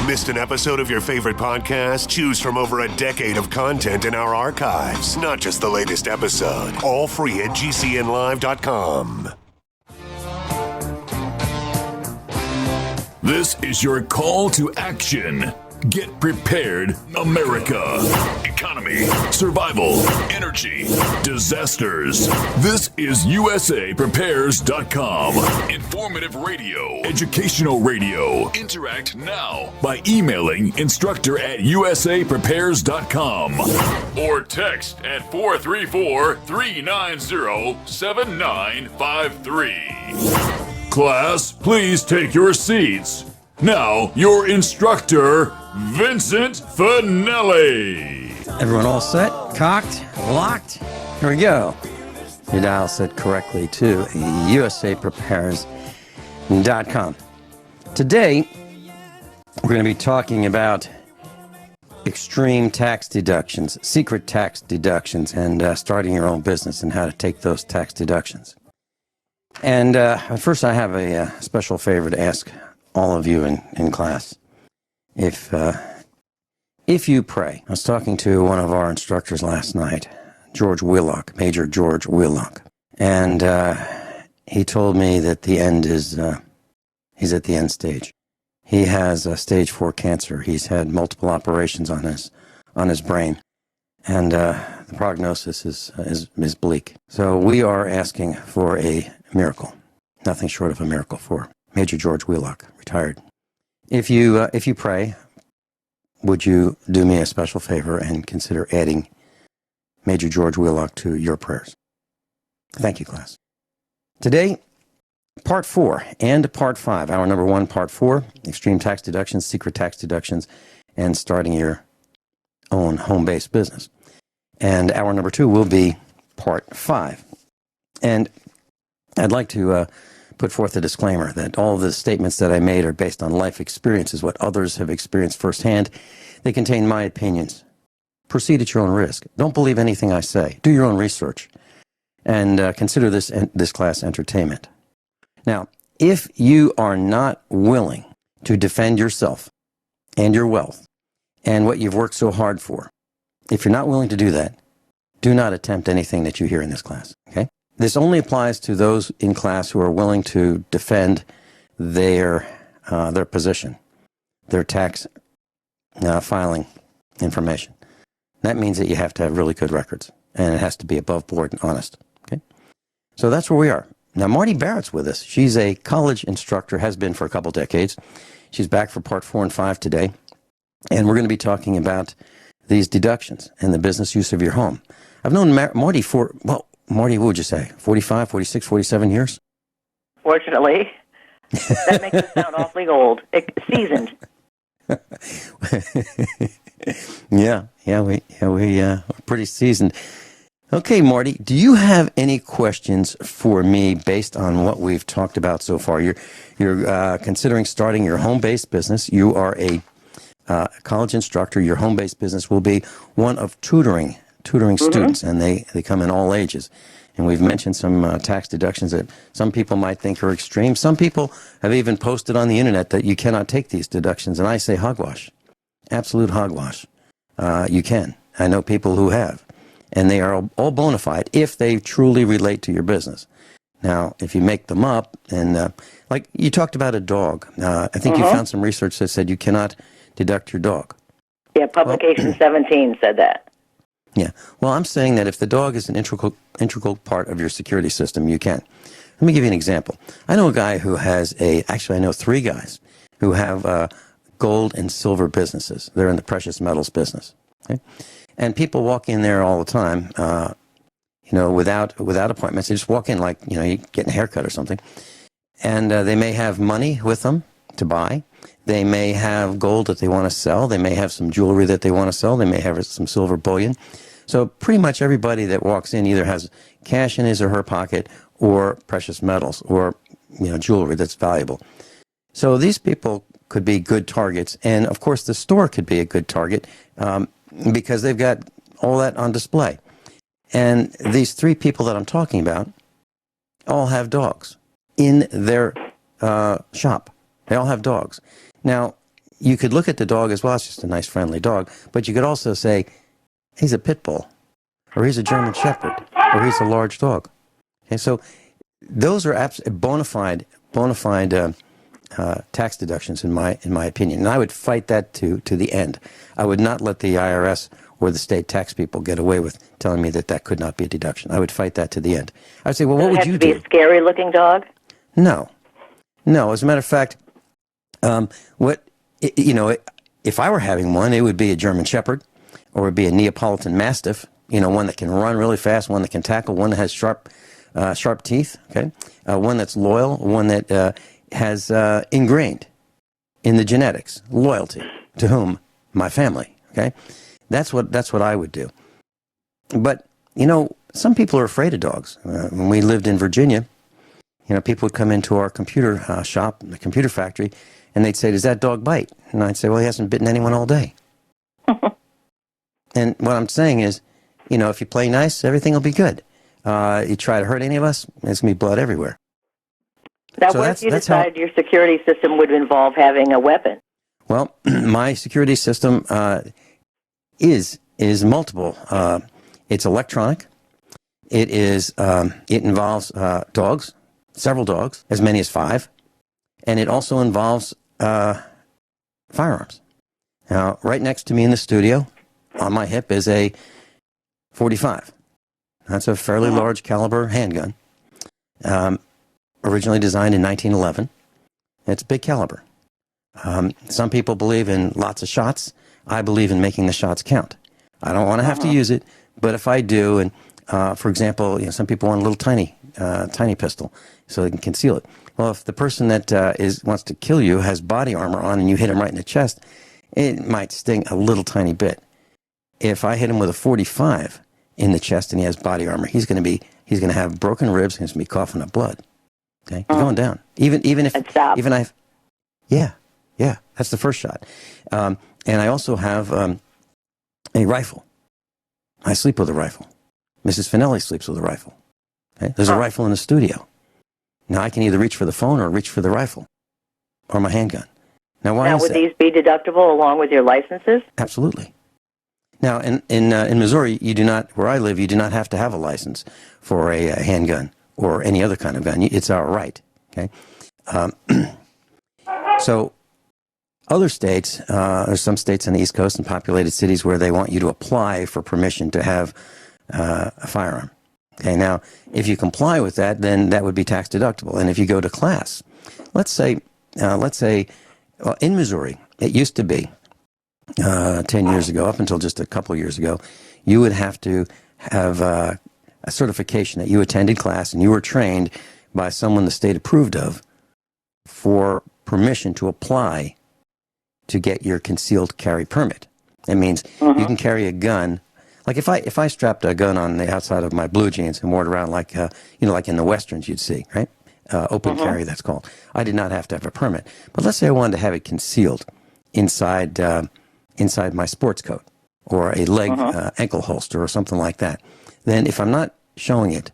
Missed an episode of your favorite podcast? Choose from over a decade of content in our archives, not just the latest episode. All free at gcnlive.com. This is your call to action. Get prepared, America. Economy, survival, energy, disasters. This is USAPrepares.com. Informative radio, educational radio. Interact now by emailing instructor@USAPrepares.com or text at 434-390-7953. Class, please take your seats. Now, your instructor, Vincent Finelli. Everyone all set? Cocked? Locked? Here we go. Your dial set correctly to USAPrepares.com. Today, we're going to be talking about extreme tax deductions, secret tax deductions, and starting your own business and how to take those tax deductions. And first, I have a special favor to ask all of you in class. If you pray. I was talking to one of our instructors last night, George Wheelock, Major George Wheelock, and he told me that the end is, he's at the end stage. He has stage 4 cancer. He's had multiple operations on his brain, and the prognosis is bleak. So we are asking for a miracle, nothing short of a miracle for Major George Wheelock, retired. If you pray, would you do me a special favor and consider adding Major George Wheelock to your prayers? Thank you, class. Today, Part 4 and Part 5. Hour number 1, Part 4, Extreme Tax Deductions, Secret Tax Deductions, and starting your own home-based business. And hour number 2 will be Part 5. And I'd like to put forth a disclaimer that all of the statements that I made are based on life experiences, what others have experienced firsthand. They contain my opinions. Proceed at your own risk. Don't believe anything I say. Do your own research. And consider this class entertainment. Now, if you are not willing to defend yourself and your wealth and what you've worked so hard for, if you're not willing to do that, do not attempt anything that you hear in this class, okay? This only applies to those in class who are willing to defend their position, their tax filing information. That means that you have to have really good records, and it has to be above board and honest. Okay, so that's where we are now. Marty Barrett's with us. She's a college instructor, has been for a couple decades. She's back for Part 4 and 5 today, and we're going to be talking about these deductions and the business use of your home. I've known Marty for, well, Marty, what would you say, 45, 46, 47 years? Fortunately. That makes it sound awfully old. Seasoned. We're pretty seasoned. Okay, Marty, do you have any questions for me based on what we've talked about so far? You're considering starting your home-based business. You are a college instructor. Your home-based business will be one of tutoring students, and they come in all ages. And we've mentioned some tax deductions that some people might think are extreme. Some people have even posted on the internet that you cannot take these deductions, and I say hogwash, absolute hogwash. You can. I know people who have, and they are all bona fide if they truly relate to your business. Now, if you make them up, and like you talked about a dog, I think you found some research that said you cannot deduct your dog. Yeah, publication 17 said that. Yeah. Well, I'm saying that if the dog is an integral part of your security system, you can. Let me give you an example. I know a guy who has actually I know 3 guys who have gold and silver businesses. They're in the precious metals business. Okay? And people walk in there all the time, without appointments. They just walk in like, you getting a haircut or something. And they may have money with them to buy. They may have gold that they want to sell. They may have some jewelry that they want to sell. They may have some silver bullion. So pretty much everybody that walks in either has cash in his or her pocket or precious metals or, jewelry that's valuable. So these people could be good targets. And, of course, the store could be a good target because they've got all that on display. And these 3 people that I'm talking about all have dogs in their shop. They all have dogs. Now, you could look at the dog as, well, it's just a nice, friendly dog. But you could also say, he's a pit bull, or he's a German Shepherd, or he's a large dog. Okay, so those are bona fide tax deductions in my opinion, and I would fight that to the end. I would not let the IRS or the state tax people get away with telling me that could not be a deduction. I would fight that to the end. I would say, well, what would you do? Does it have to be a scary-looking dog? No. As a matter of fact, if I were having one, it would be a German Shepherd, or it would be a Neapolitan Mastiff. One that can run really fast, one that can tackle, one that has sharp teeth. Okay, one that's loyal, one that has ingrained in the genetics loyalty to whom? My family. Okay, that's what I would do. But some people are afraid of dogs. When we lived in Virginia, people would come into our computer shop, the computer factory, and they'd say, "Does that dog bite?" And I'd say, "Well, he hasn't bitten anyone all day." And what I'm saying is, if you play nice, everything will be good. You try to hurt any of us, there's going to be blood everywhere. Now, what if you decided your security system would involve having a weapon? Well, my security system is multiple. It's electronic. It involves dogs, several dogs, as many as 5, and it also involves firearms. Now, right next to me in the studio, on my hip, is a .45. That's a fairly large caliber handgun, originally designed in 1911. It's big caliber. Some people believe in lots of shots. I believe in making the shots count. I don't want to have to use it, but if I do, and for example, some people want a little tiny pistol so they can conceal it. Well, if the person that wants to kill you has body armor on and you hit him right in the chest, it might sting a little tiny bit. If I hit him with a .45 in the chest and he has body armor, he's going to have broken ribs and he's going to be coughing up blood. Okay, he's going down. Even if yeah, that's the first shot. And I also have a rifle. I sleep with a rifle. Mrs. Finelli sleeps with a rifle. Okay? There's a rifle in the studio. Now I can either reach for the phone or reach for the rifle or my handgun. Now, why is that? Would these be deductible along with your licenses? Absolutely. Now, in Missouri, you do not, where I live, you do not have to have a license for a handgun or any other kind of gun. It's our right. Okay. So, other states, there's some states on the East Coast and populated cities where they want you to apply for permission to have a firearm. Okay. Now, if you comply with that, then that would be tax deductible. And if you go to class, let's say, well, in Missouri, it used to be 10 years ago, up until just a couple of years ago, you would have to have a certification that you attended class and you were trained by someone the state approved of for permission to apply to get your concealed carry permit. That means you can carry a gun. Like if I strapped a gun on the outside of my blue jeans and wore it around like like in the westerns you'd see, right? Open carry, that's called. I did not have to have a permit. But let's say I wanted to have it concealed inside my sports coat or a leg ankle holster or something like that. Then if I'm not showing it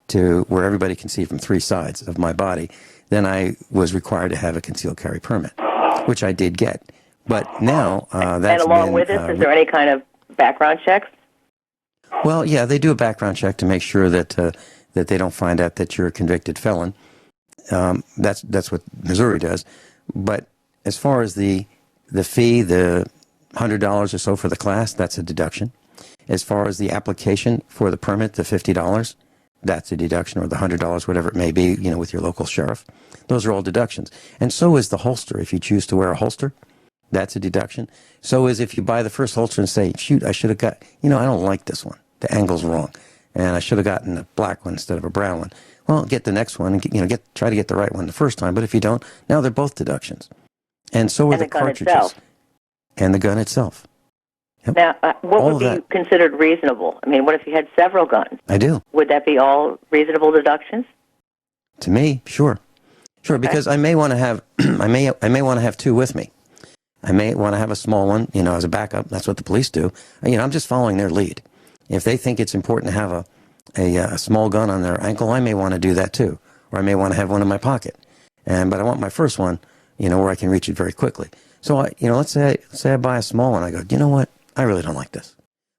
to where everybody can see from 3 sides of my body, then I was required to have a concealed carry permit, which I did get. But now that's and along with this, is there any kind of background checks? Well, yeah, they do a background check to make sure that they don't find out that you're a convicted felon. That's what Missouri does. But as far as the fee, the $100 or so for the class, that's a deduction. As far as the application for the permit, the $50, that's a deduction, or the $100, whatever it may be, with your local sheriff. Those are all deductions. And so is the holster. If you choose to wear a holster, that's a deduction. So is if you buy the first holster and say, shoot, I should have got, I don't like this one. The angle's wrong. And I should have gotten a black one instead of a brown one. Well, get the next one and try to get the right one the first time. But if you don't, now they're both deductions. And so are the cartridges. Itself. And the gun itself. Yep. Now, what would be considered reasonable? I mean, what if you had several guns? I do. Would that be all reasonable deductions? To me, sure. Sure, okay. Because I may want to have I may want to have 2 with me. I may want to have a small one, as a backup. That's what the police do. I'm just following their lead. If they think it's important to have a small gun on their ankle, I may want to do that too. Or I may want to have one in my pocket. But I want my first one, where I can reach it very quickly. So let's say I buy a small one. I go, you know what? I really don't like this.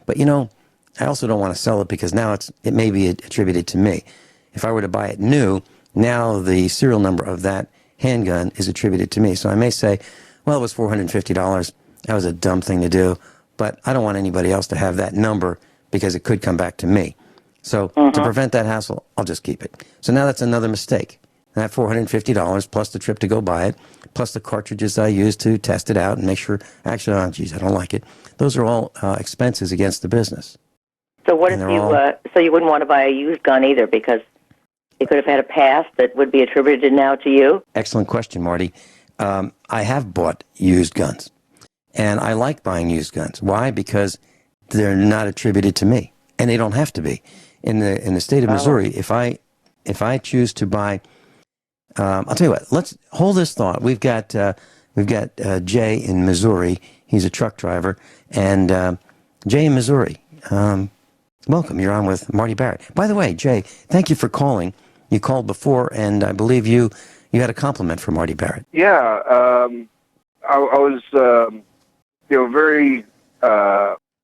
But I also don't want to sell it because now it may be attributed to me. If I were to buy it new, now the serial number of that handgun is attributed to me. So I may say, well, it was $450. That was a dumb thing to do, but I don't want anybody else to have that number because it could come back to me. So to prevent that hassle, I'll just keep it. So now that's another mistake. And that $450 plus the trip to go buy it, plus the cartridges I use to test it out and make sure, actually, oh, geez, I don't like it. Those are all expenses against the business. So what if so you wouldn't want to buy a used gun either because it could have had a past that would be attributed now to you? Excellent question, Marty. I have bought used guns, and I like buying used guns. Why? Because they're not attributed to me, and they don't have to be. In the state of Missouri, if I choose to buy, I'll tell you what. Let's hold this thought. We've got Jay in Missouri. He's a truck driver, and Jay in Missouri. Welcome. You're on with Marty Barrett. By the way, Jay, thank you for calling. You called before, and I believe you had a compliment for Marty Barrett. Yeah, I was, very.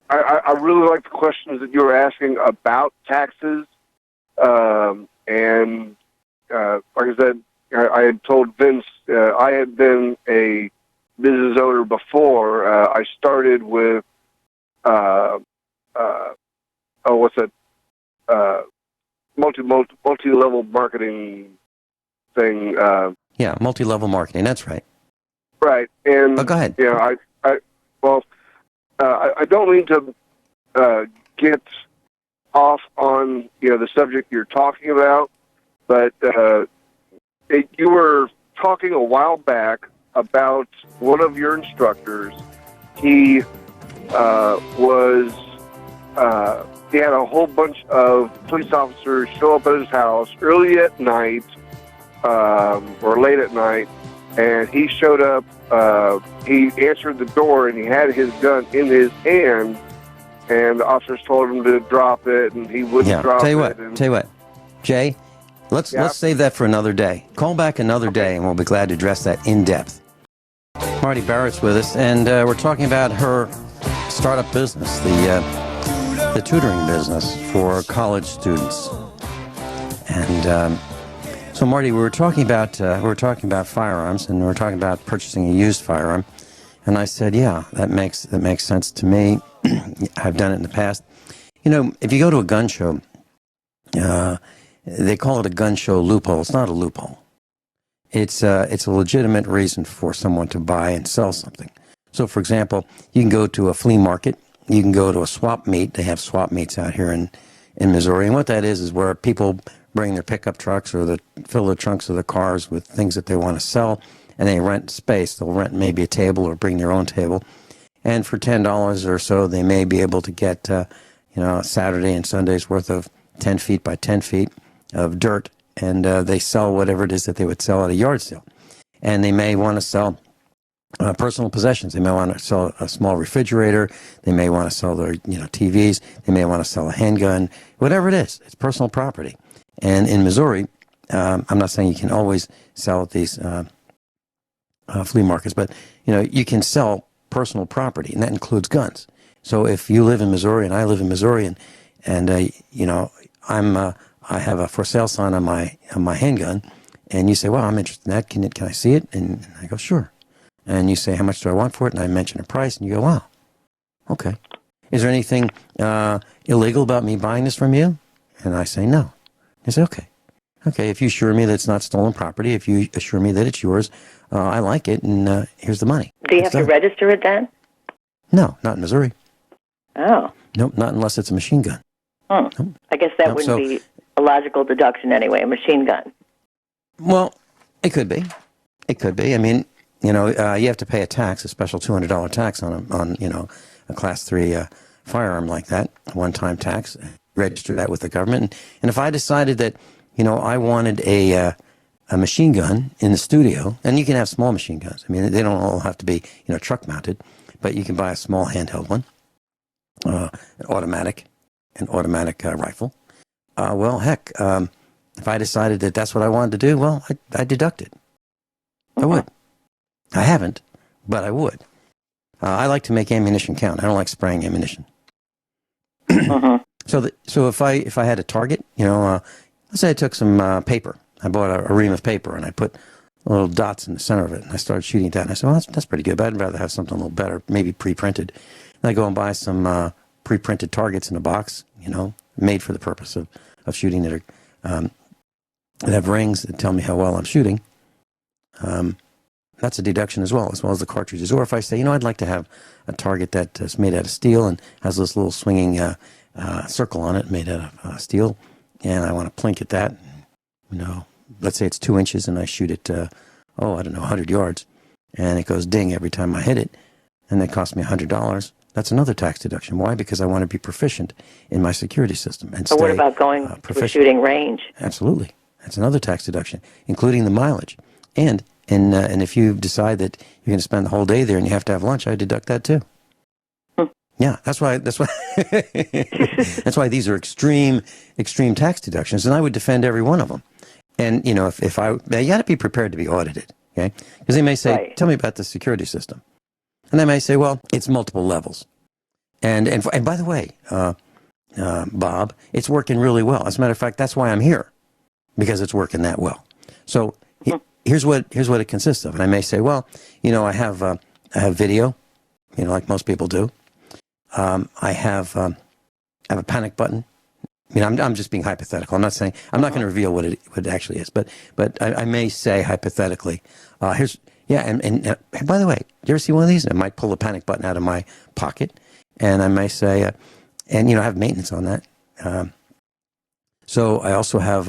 I really like the questions that you were asking about taxes, and like I said, I had told Vince I had been a business owner before. I started with multi-level marketing thing. Multi-level marketing. That's right. Right, and go ahead. I don't mean to get off on the subject you're talking about, but you were talking a while back about one of your instructors. He he had a whole bunch of police officers show up at his house early at night or late at night, and he showed up. He answered the door, and he had his gun in his hand, and the officers told him to drop it, and he wouldn't drop it. Tell you what, Jay, let's save that for another day. Call back another day, and we'll be glad to address that in depth. Marty Barrett's with us, and we're talking about her startup business, the tutoring business for college students. And so, Marty, we were talking about firearms, and we were talking about purchasing a used firearm. And I said, yeah, that makes sense to me. I've done it in the past. If you go to a gun show, they call it a gun show loophole. It's not a loophole. It's a legitimate reason for someone to buy and sell something. So, for example, you can go to a flea market. You can go to a swap meet. They have swap meets out here in Missouri. And what that is where people bring their pickup trucks or fill the trunks of the cars with things that they want to sell, and they rent space. They'll rent maybe a table or bring their own table. And for $10 or so, they may be able to get, Saturday and Sunday's worth of 10 feet by 10 feet of dirt, and they sell whatever it is that they would sell at a yard sale. And they may want to sell personal possessions. They may want to sell a small refrigerator. They may want to sell their, TVs. They may want to sell a handgun. Whatever it is, it's personal property. And in Missouri, I'm not saying you can always sell at these flea markets, but you can sell personal property, and that includes guns. So if you live in Missouri and I live in Missouri, and I have a for sale sign on my handgun, and you say, well, I'm interested in that. Can I see it? And I go, sure. And you say, how much do I want for it? And I mention a price, and you go, wow, okay. Is there anything illegal about me buying this from you? And I say, no. You say, okay. Okay, if you assure me that it's not stolen property, if you assure me that it's yours, I like it, and here's the money. Do you have to register it then? No, not in Missouri. Oh. Nope, not unless it's a machine gun. Nope. I guess that wouldn't be a logical deduction anyway, a machine gun. Well, it could be. It could be. I mean, you have to pay a tax, a special $200 tax on a Class 3 firearm like that, a one-time tax. Register that with the government. And if I decided that, I wanted a machine gun in the studio, and you can have small machine guns. I mean, they don't all have to be, truck mounted, but you can buy a small handheld one, an automatic rifle. Well, heck, if I decided that that's what I wanted to do, well, I deduct it. I would. I haven't, but I would. I like to make ammunition count. I don't like spraying ammunition. So if I had a target, let's say I took some paper. I bought a ream of paper and I put little dots in the center of it, and I started shooting that. And I said, well, that's pretty good, but I'd rather have something a little better, maybe pre-printed. And I go and buy some pre-printed targets in a box, made for the purpose of shooting that have rings that tell me how well I'm shooting. That's a deduction as well as the cartridges. Or if I say, I'd like to have a target that is made out of steel and has this little swinging circle on it made out of steel, and I want to plink at that, let's say it's 2 inches and I shoot it, 100 yards, and it goes ding every time I hit it, and that costs me $100. That's another tax deduction. Why? Because I want to be proficient in my security system and stay. What about going to a shooting range? Absolutely, that's another tax deduction, including the mileage. And if you decide that you're going to spend the whole day there and you have to have lunch, I deduct that too. Yeah, that's why that's why these are extreme tax deductions, and I would defend every one of them. And you got to be prepared to be audited, okay? Because they may say, right, "Tell me about the security system," and they may say, "Well, it's multiple levels." And by the way, Bob, it's working really well. As a matter of fact, that's why I'm here, because it's working that well. So here's what it consists of. And I may say, well, I have video, like most people do. I have a panic button. I'm just being hypothetical. I'm not saying, I'm not going to reveal what it actually is, but I may say hypothetically, and by the way, you ever see one of these? I might pull the panic button out of my pocket, and I may say, I have maintenance on that. So I also have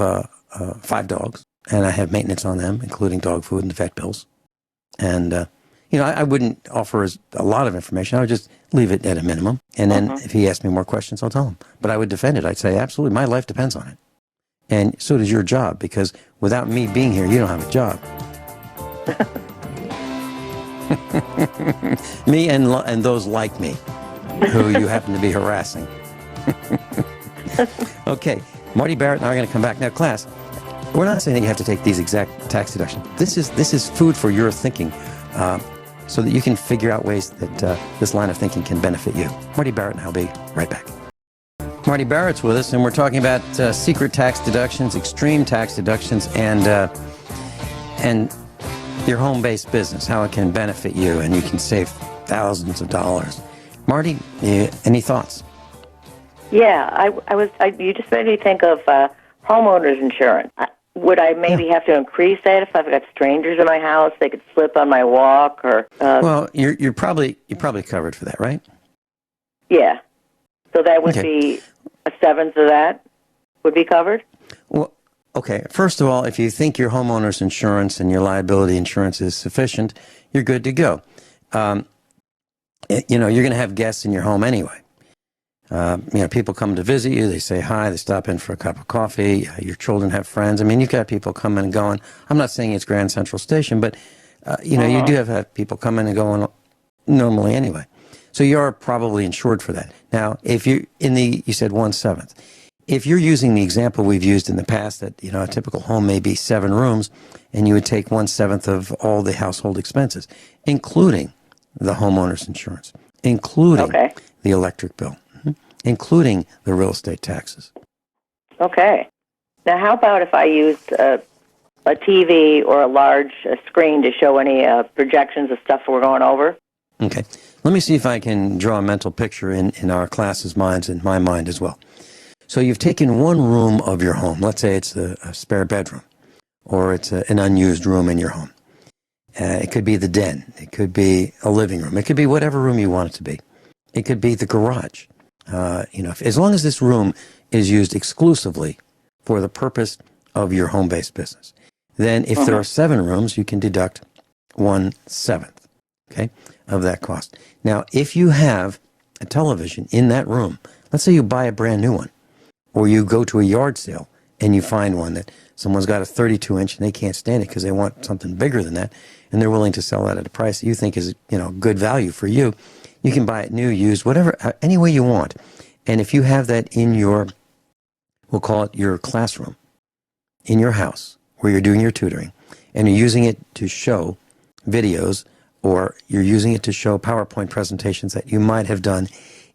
5 dogs, and I have maintenance on them, including dog food and vet bills. And I wouldn't offer a lot of information. I would just leave it at a minimum. And then if he asks me more questions, I'll tell him. But I would defend it. I'd say, absolutely, my life depends on it. And so does your job, because without me being here, you don't have a job. Me and those like me, who you happen to be harassing. Okay, Marty Barrett and I are going to come back. Now, class, we're not saying that you have to take these exact tax deductions. This is food for your thinking. So that you can figure out ways that this line of thinking can benefit you. Marty Barrett and I'll be right back. Marty Barrett's with us, and we're talking about secret tax deductions, extreme tax deductions, and your home-based business, how it can benefit you, and you can save thousands of dollars. Marty, any thoughts? Yeah, you just made me think of homeowners insurance. Would I maybe have to increase that if I've got strangers in my house? They could slip on my walk, or well, you're probably covered for that, right? Yeah. So that would be a seventh of that would be covered. Well, okay. First of all, if you think your homeowner's insurance and your liability insurance is sufficient, you're good to go. You're going to have guests in your home anyway. People come to visit you, they say hi, they stop in for a cup of coffee, your children have friends. I mean, you've got people coming and going. I'm not saying it's Grand Central Station, but, you do have people coming and going normally anyway. So you're probably insured for that. Now, if you said 1/7. If you're using the example we've used in the past that, a typical home may be 7 rooms, and you would take 1/7 of all the household expenses, including the homeowner's insurance, including the electric bill, including the real estate taxes. Okay. Now, how about if I used a TV or a large screen to show any projections of stuff we're going over? Okay. Let me see if I can draw a mental picture in our class's minds and my mind as well. So you've taken one room of your home. Let's say it's a spare bedroom, or it's an unused room in your home. It could be the den. It could be a living room. It could be whatever room you want it to be. It could be the garage. As long as this room is used exclusively for the purpose of your home-based business, then if there are 7 rooms, you can deduct 1/7, of that cost. Now, if you have a television in that room, let's say you buy a brand new one, or you go to a yard sale and you find one that someone's got a 32-inch and they can't stand it because they want something bigger than that, and they're willing to sell that at a price that you think is, good value for you. You can buy it new, used, whatever, any way you want. And if you have that in we'll call it your classroom, in your house, where you're doing your tutoring, and you're using it to show videos or you're using it to show PowerPoint presentations that you might have done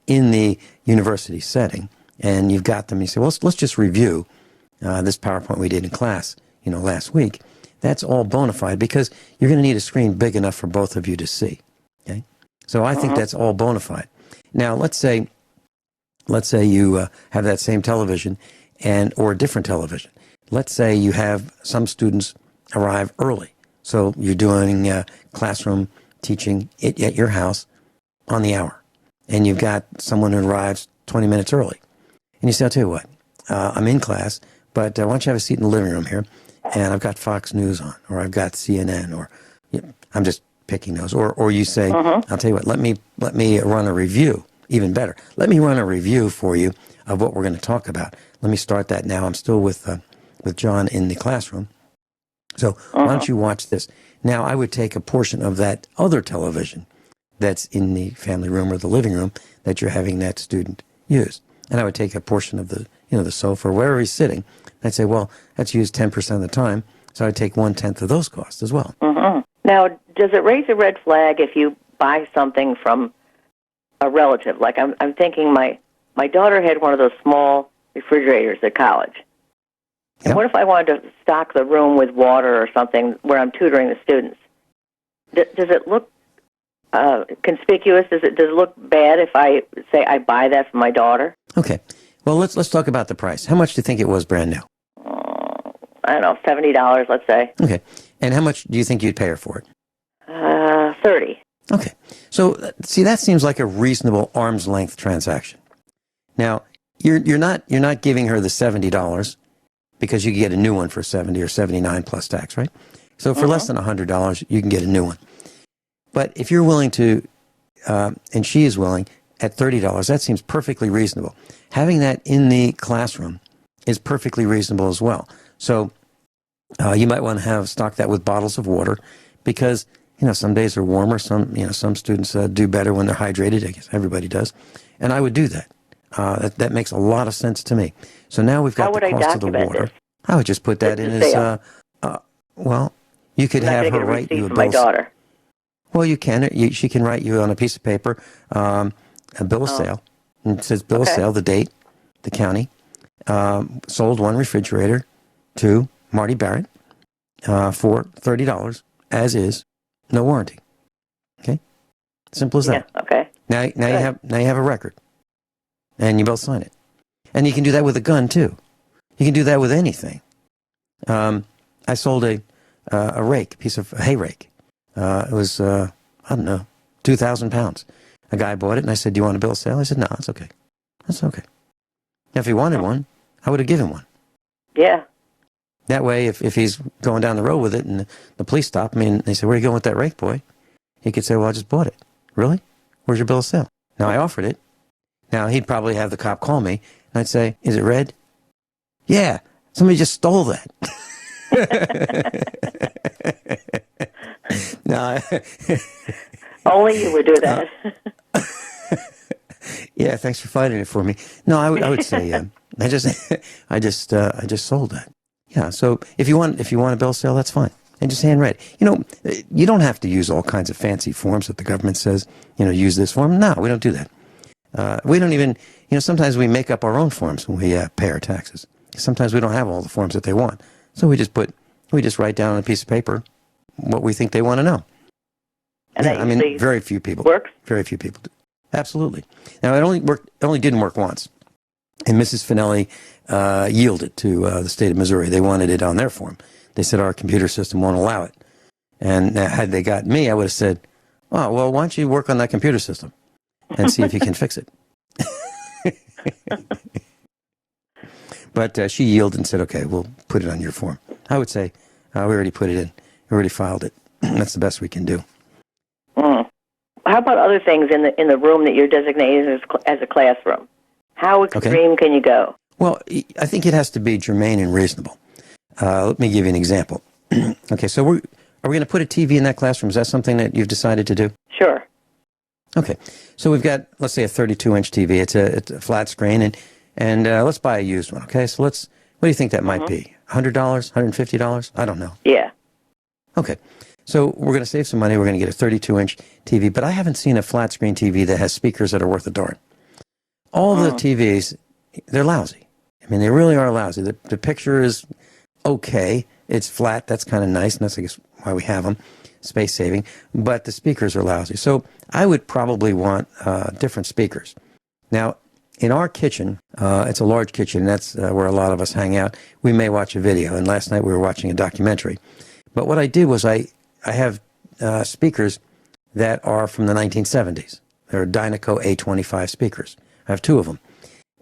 in the university setting, and you've got them, you say, well, let's just review this PowerPoint we did in class, last week. That's all bona fide because you're going to need a screen big enough for both of you to see. Okay, so I think that's all bona fide. Now, let's say you have that same television or a different television. Let's say you have some students arrive early. So you're doing classroom teaching at your house on the hour. And you've got someone who arrives 20 minutes early. And you say, I'll tell you what, I'm in class, but why don't you have a seat in the living room here? And I've got Fox News on, or I've got CNN, or I'm just picking those. Or you say, I'll tell you what, let me run a review. Even better, let me run a review for you of what we're going to talk about. Let me start that now. I'm still with John in the classroom. So why don't you watch this? Now, I would take a portion of that other television that's in the family room or the living room that you're having that student use. And I would take a portion of the, the sofa or wherever he's sitting. I'd say, well, that's used 10% of the time. So I'd take 1/10 of those costs as well. Now, does it raise a red flag if you buy something from a relative? Like I'm thinking my daughter had one of those small refrigerators at college. Yep. What if I wanted to stock the room with water or something where I'm tutoring the students? Does it look conspicuous? Does it look bad if I say I buy that for my daughter? Okay. Well, let's talk about the price. How much do you think it was brand new? I don't know, $70, let's say. Okay. And how much do you think you'd pay her for it? $30. Okay. So, see, that seems like a reasonable arm's length transaction. Now, you're not giving her the $70 because you can get a new one for $70 or $79 plus tax, right? So for less than $100, you can get a new one. But if you're willing to, and she is willing, at $30, that seems perfectly reasonable. Having that in the classroom is perfectly reasonable as well. So you might want to stock that with bottles of water because, some days are warmer. Some students do better when they're hydrated. I guess everybody does. And I would do that. That makes a lot of sense to me. So now we've got the cost of the water. I would just put that in as, well, you could have her write you a bill. My daughter. Well, you can. She can write you on a piece of paper a bill of sale. And it says bill of sale, the date, the county, sold one refrigerator to Marty Barrett for $30, as is, no warranty. Okay, simple as that. Yeah, okay. Now you have a record, and you both sign it, and you can do that with a gun too. You can do that with anything. I sold a rake, a piece of hay rake. It was, I don't know, 2,000 pounds. A guy bought it, and I said, do you want a bill of sale? I said, no, it's okay. That's okay. Now, if he wanted one, I would have given one. Yeah. That way, if he's going down the road with it, and the police stop him, and they say, where are you going with that rake, boy? He could say, well, I just bought it. Really? Where's your bill of sale? Now, I offered it. Now, he'd probably have the cop call me, and I'd say, is it red? Yeah, somebody just stole that. No, only you would do that. Yeah, thanks for fighting it for me. No, I would say I just sold that. Yeah, so if you want a bill of sale, that's fine, and just handwrite. You don't have to use all kinds of fancy forms that the government says. Use this form. No, we don't do that. We don't even. Sometimes we make up our own forms when we pay our taxes. Sometimes we don't have all the forms that they want, so we just write down on a piece of paper what we think they want to know. And yeah, very few people works. Very few people do. Absolutely. Now, it only didn't work once. And Mrs. Finelli yielded to the state of Missouri. They wanted it on their form. They said our computer system won't allow it. And had they got me, I would have said, oh, well, why don't you work on that computer system and see if you can fix it. But she yielded and said, okay, we'll put it on your form. I would say, we already put it in. We already filed it. That's the best we can do. How about other things in the room that you're designated as a classroom? How extreme can you go? Well, I think it has to be germane and reasonable. Let me give you an example. Okay, so are we going to put a TV in that classroom? Is that something that you've decided to do? Sure. Okay, so we've got, let's say, a 32-inch TV. It's a flat screen, and let's buy a used one. Okay, so what do you think that might be? $100, $150? I don't know. Yeah. Okay, So we're going to save some money. We're going to get a 32-inch TV, but I haven't seen a flat screen TV that has speakers that are worth a darn. All the TVs, they're lousy. I mean, they really are lousy. The picture is okay. It's flat. That's kind of nice, and that's, I guess, why we have them, space saving. But the speakers are lousy. So I would probably want different speakers. Now, in our kitchen, it's a large kitchen, and that's where a lot of us hang out. We may watch a video, and last night we were watching a documentary. But what I did was I have speakers that are from the 1970s. They're Dynaco A25 speakers. I have two of them.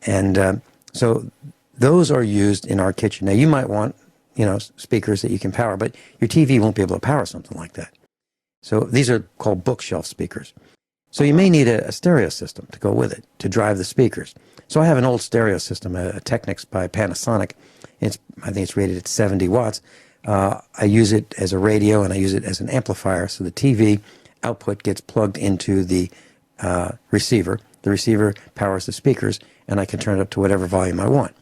And so those are used in our kitchen. Now, you might want, speakers that you can power, but your TV won't be able to power something like that. So these are called bookshelf speakers. So you may need a stereo system to go with it, to drive the speakers. So I have an old stereo system, a Technics by Panasonic. I think it's rated at 70 watts. I use it as a radio, and I use it as an amplifier, so the TV output gets plugged into the receiver. The receiver powers the speakers, and I can turn it up to whatever volume I want.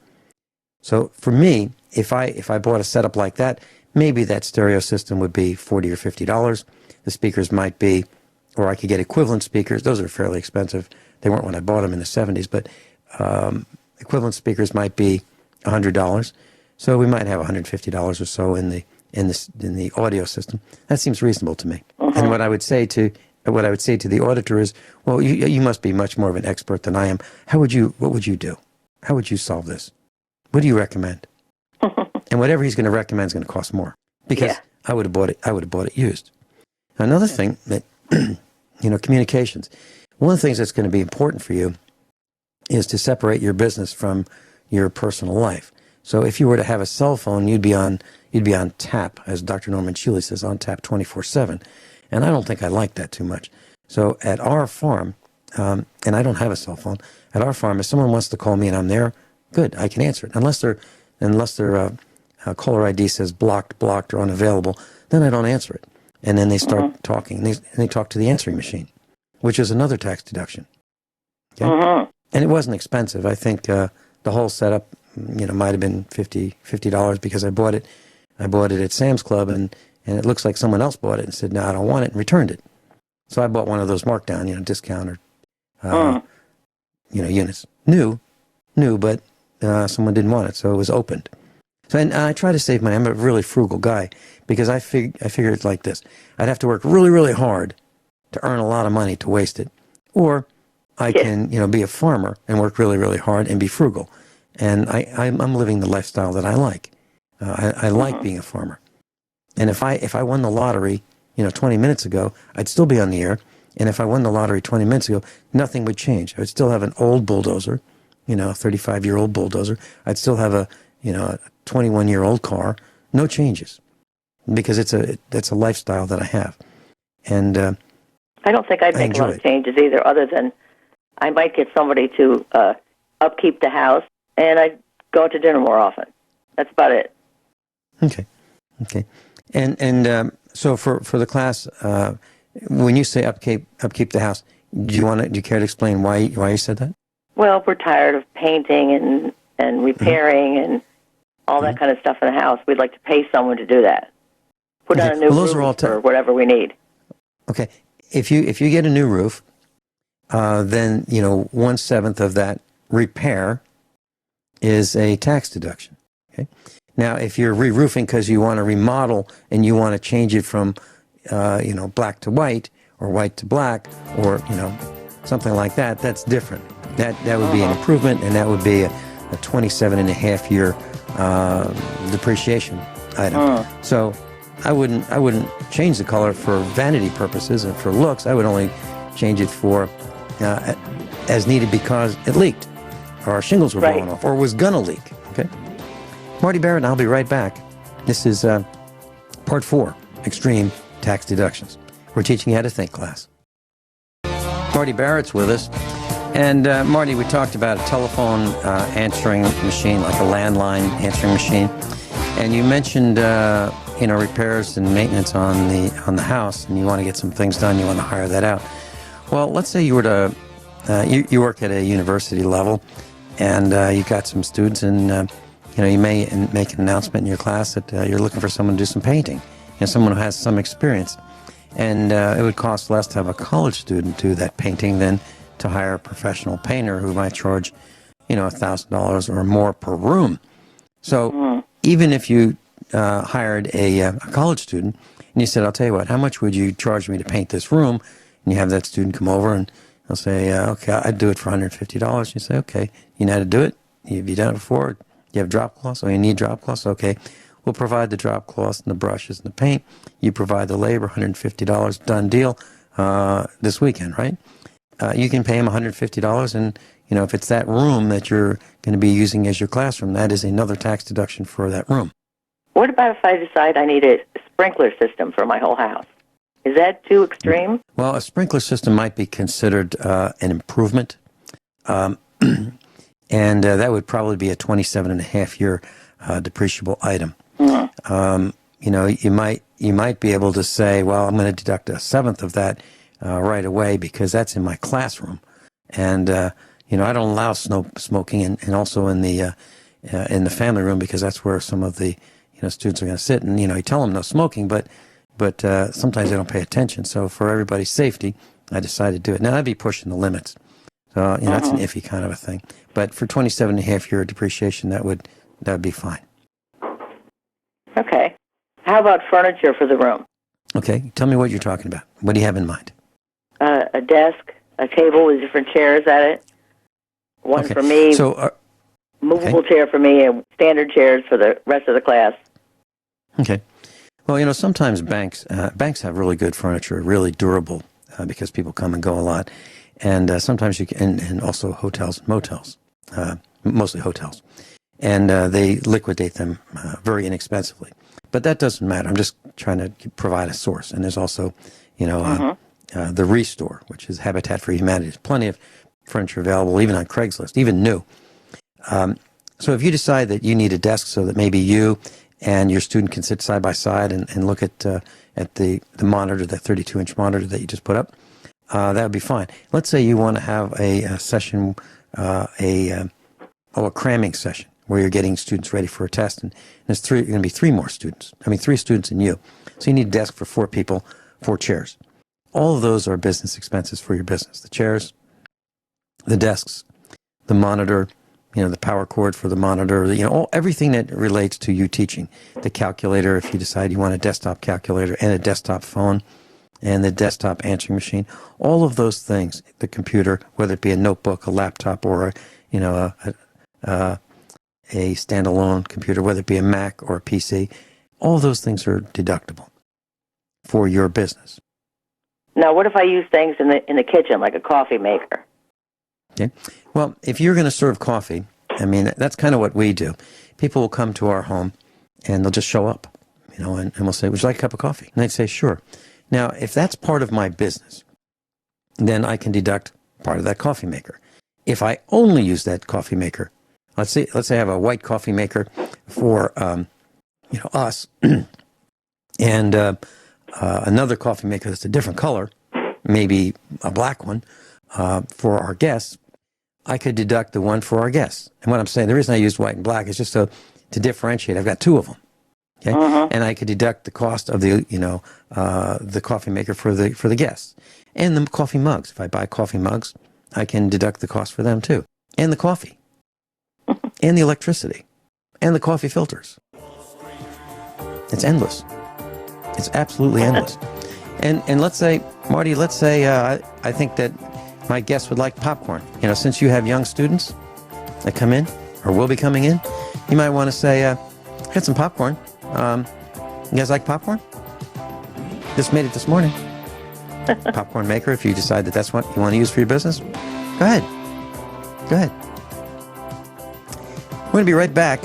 So for me, if I bought a setup like that, maybe that stereo system would be $40 or $50. The speakers might be, or I could get equivalent speakers. Those are fairly expensive. They weren't when I bought them in the 70s, but equivalent speakers might be $100. So we might have $150 or so in the audio system. That seems reasonable to me. And what I would say to the auditor is, well, you must be much more of an expert than I am. What would you do? How would you solve this? What do you recommend? And whatever he's going to recommend is going to cost more, because I would have bought it used. Another thing that communications. One of the things that's going to be important for you is to separate your business from your personal life. So if you were to have a cell phone, you'd be on tap, as Dr. Norman Shealy says, on tap 24/7. And I don't think I like that too much. So at our farm, and I don't have a cell phone, at our farm, if someone wants to call me and I'm there, good, I can answer it. Unless their caller ID says blocked, or unavailable, then I don't answer it. And then they start talking, and they talk to the answering machine, which is another tax deduction. Okay? And it wasn't expensive. I think the whole setup, might have been $50 because I bought it at Sam's Club, and it looks like someone else bought it and said, no, I don't want it, and returned it. So I bought one of those markdown, discount or, units. New, but someone didn't want it, so it was opened. So, and I try to save money. I'm a really frugal guy, because I figure it's like this. I'd have to work really, really hard to earn a lot of money to waste it. Or I can, be a farmer and work really, really hard and be frugal. And I'm living the lifestyle that I like. I like being a farmer. And if I won the lottery, 20 minutes ago, I'd still be on the air. And if I won the lottery 20 minutes ago, nothing would change. I would still have an old bulldozer, a 35-year-old bulldozer. I'd still have a 21-year-old car. No changes, because that's a lifestyle that I have. And I don't think I'd make a lot of changes either, other than I might get somebody to upkeep the house, and I'd go out to dinner more often. That's about it. Okay. And so for the class, when you say upkeep the house, do you care to explain why you said that? Well, we're tired of painting and repairing and all that kind of stuff in the house. We'd like to pay someone to do that. Put on a new roof or whatever we need. Okay. If you get a new roof, then 1/7 of that repair is a tax deduction. Okay. Now, if you're re-roofing because you want to remodel and you want to change it from black to white or white to black or something like that, that's different. That would be an improvement, and that would be a 27.5-year depreciation item. So I wouldn't change the color for vanity purposes and for looks. I would only change it for as needed because it leaked, or our shingles were blowing off, or was gonna leak. Okay, Marty Barrett, and I'll be right back. This is part 4, Extreme Tax Deductions. We're teaching you how to think class. Marty Barrett's with us. And Marty, we talked about a telephone answering machine, like a landline answering machine. And you mentioned, repairs and maintenance on the house, and you want to get some things done. You want to hire that out. Well, let's say you were to you work at a university level, and you've got some students, and you may make an announcement in your class that you're looking for someone to do some painting, someone who has some experience. And it would cost less to have a college student do that painting than to hire a professional painter who might charge, $1,000 or more per room. So even if you hired a college student and you said, I'll tell you what, how much would you charge me to paint this room? And you have that student come over and they'll say, okay, I'd do it for $150. You say, okay, you know how to do it? Have you done it before? You have drop cloths? Oh, you need drop cloths? Okay. We'll provide the drop cloths and the brushes and the paint. You provide the labor, $150, done deal, this weekend, right? You can pay him $150, and, if it's that room that you're going to be using as your classroom, that is another tax deduction for that room. What about if I decide I need a sprinkler system for my whole house? Is that too extreme? Well, a sprinkler system might be considered an improvement, and that would probably be a 27.5-year depreciable item. You might be able to say, well, I'm going to deduct a seventh of that right away because that's in my classroom, and I don't allow smoking, and also in the family room because that's where some of the students are going to sit, and you tell them no smoking, but sometimes they don't pay attention. So for everybody's safety, I decided to do it. Now I'd be pushing the limits, so that's an iffy kind of a thing. But for 27.5-year depreciation, that would be fine. Okay. How about furniture for the room? Okay, tell me what you're talking about. What do you have in mind? A desk, a table with different chairs at it. One for me, movable chair for me, and standard chairs for the rest of the class. Okay. Well, sometimes banks have really good furniture, really durable, because people come and go a lot. And sometimes you can, and also hotels and motels, mostly hotels. And they liquidate them very inexpensively. But that doesn't matter. I'm just trying to provide a source. And there's also, the Restore, which is Habitat for Humanity. There's plenty of furniture available, even on Craigslist, even new. So if you decide that you need a desk so that maybe you and your student can sit side by side and look at the monitor, the 32-inch monitor that you just put up, that would be fine. Let's say you want to have a session, a cramming session, where you're getting students ready for a test, and there's going to be three students and you. So you need a desk for 4 people, 4 chairs. All of those are business expenses for your business. The chairs, the desks, the monitor, the power cord for the monitor, everything that relates to you teaching. The calculator, if you decide you want a desktop calculator and a desktop phone and the desktop answering machine, all of those things, the computer, whether it be a notebook, a laptop, or a standalone computer, whether it be a Mac or a PC, all those things are deductible for your business. Now, what if I use things in the kitchen, like a coffee maker? Okay. Well, if you're going to serve coffee, that's kind of what we do. People will come to our home, and they'll just show up, and we'll say, would you like a cup of coffee? And they'd say, sure. Now, if that's part of my business, then I can deduct part of that coffee maker. If I only use that coffee maker, let's say I have a white coffee maker for us, and another coffee maker that's a different color, maybe a black one, for our guests, I could deduct the one for our guests. And what I'm saying, the reason I used white and black is just to differentiate. I've got 2 of them, okay, and I could deduct the cost of the coffee maker for the guests, and the coffee mugs. If I buy coffee mugs, I can deduct the cost for them too, and the coffee. And the electricity, and the coffee filters. It's endless. It's absolutely endless. And let's say, Marty, I think that my guests would like popcorn. Since you have young students that come in, or will be coming in, you might want to say, I had some popcorn. You guys like popcorn? Just made it this morning. Popcorn maker, if you decide that that's what you want to use for your business, go ahead. We're going to be right back.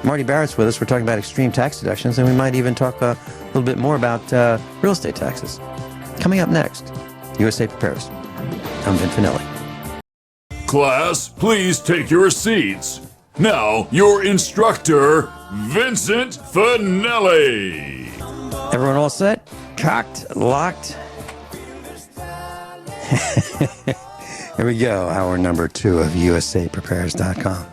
Marty Barrett's with us. We're talking about extreme tax deductions, and we might even talk a little bit more about real estate taxes. Coming up next, USA Prepares. I'm Vin Finelli. Class, please take your seats. Now, your instructor, Vincent Finelli. Everyone all set? Cocked, locked? Here we go, hour number 2 of USAPrepares.com.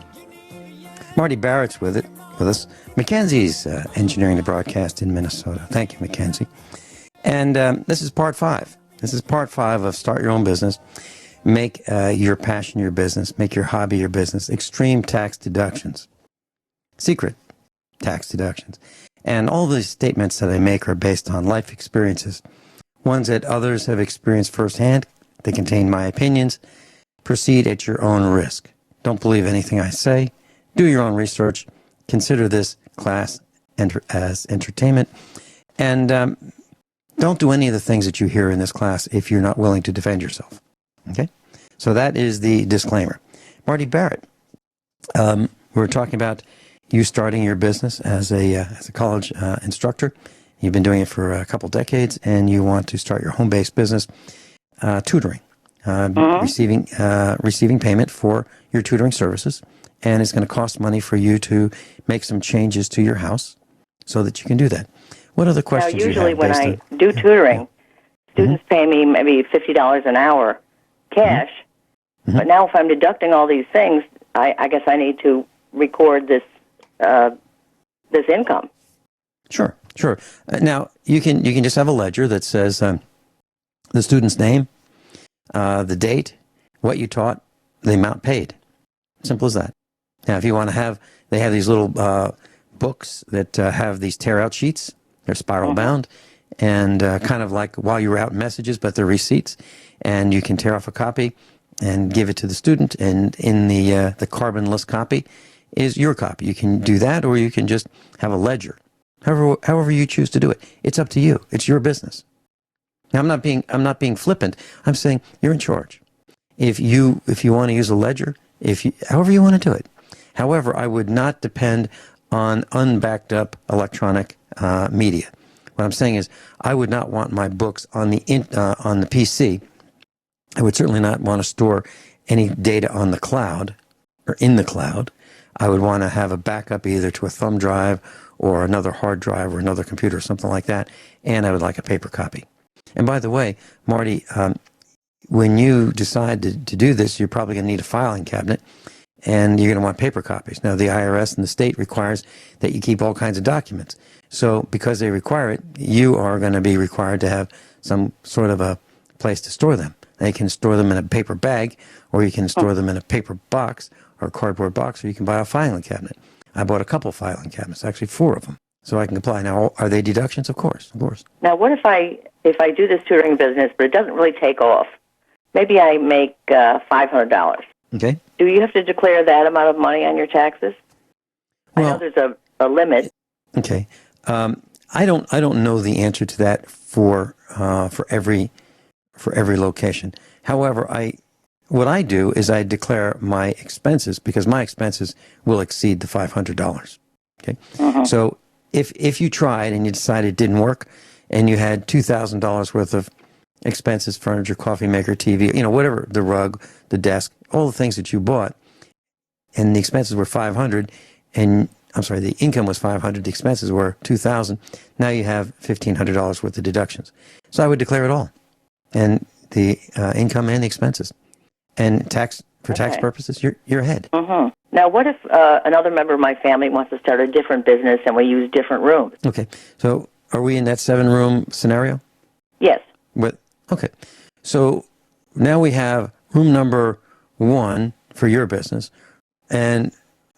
Marty Barrett's with it. with us. Mackenzie's engineering the broadcast in Minnesota. Thank you, Mackenzie. And this is part 5. This is part 5 of Start Your Own Business. Make your passion your business. Make your hobby your business. Extreme tax deductions. Secret tax deductions. And all these statements that I make are based on life experiences, ones that others have experienced firsthand. They contain my opinions. Proceed at your own risk. Don't believe anything I say. Do your own research. Consider this class as entertainment. And don't do any of the things that you hear in this class if you're not willing to defend yourself. Okay? So that is the disclaimer. Marty Barrett, we're talking about you starting your business as a college instructor. You've been doing it for a couple decades, and you want to start your home-based business, tutoring, receiving payment for your tutoring services, and it's going to cost money for you to make some changes to your house so that you can do that. What other questions now, usually you have? Usually when I do tutoring, students pay me maybe $50 an hour cash, but now if I'm deducting all these things, I guess I need to record this this income. Sure. Now you can just have a ledger that says the student's name, the date, what you taught, the amount paid. Simple as that. Now, if you want to have, they have these little books that have these tear-out sheets. They're spiral bound, and kind of like while you route messages, but they're receipts, and you can tear off a copy and give it to the student, and in the carbonless copy is your copy. You can do that, or you can just have a ledger. However you choose to do it, it's up to you. It's your business. Now, I'm not being flippant. I'm saying you're in charge. If you want to use a ledger, however you want to do it. However, I would not depend on unbacked up electronic media. What I'm saying is, I would not want my books on the PC. I would certainly not want to store any data on the cloud or in the cloud. I would want to have a backup either to a thumb drive or another hard drive or another computer or something like that, and I would like a paper copy. And by the way, Marty, when you decide to do this, you're probably going to need a filing cabinet, and you're going to want paper copies. Now, the IRS and the state requires that you keep all kinds of documents. So because they require it, you are going to be required to have some sort of a place to store them. They can store them in a paper bag, or you can store them in a paper box or a cardboard box, or you can buy a filing cabinet. I bought a couple filing cabinets, actually 4 of them, so I can comply. Now, are they deductions? Of course. Now, what if I do this tutoring business, but it doesn't really take off? Maybe I make $500. Okay. Do you have to declare that amount of money on your taxes? Well, I know there's a limit. Okay. I don't know the answer to that for every location. However, what I do is I declare my expenses, because my expenses will exceed the $500. Okay. So if you tried and you decided it didn't work, and you had $2,000 worth of expenses, furniture, coffee maker, TV, whatever, the rug, the desk, all the things that you bought, and the expenses were $500, and the income was $500, the expenses were $2,000. Now you have $1,500 worth of deductions. So I would declare it all, and the income and the expenses, and tax purposes, you're ahead. Now, what if another member of my family wants to start a different business and we use different rooms? Okay, so are we in that 7-room scenario? Yes. Okay, so now we have room number 1 for your business, and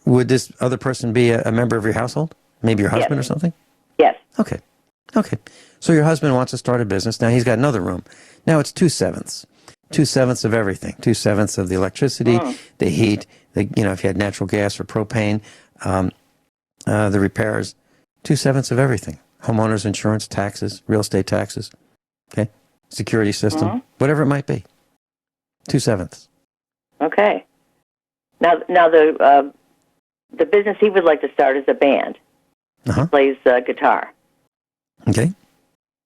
would this other person be a member of your household? Maybe your husband or something? Yes. Okay. So your husband wants to start a business. Now he's got another room. Now it's 2/7. 2/7 of everything. 2/7 of the electricity, the heat, if you had natural gas or propane, the repairs. 2/7 of everything. Homeowners insurance, taxes, real estate taxes. Okay. Security system, whatever it might be. 2/7. Okay. Now the business he would like to start is a band. He plays guitar. Okay.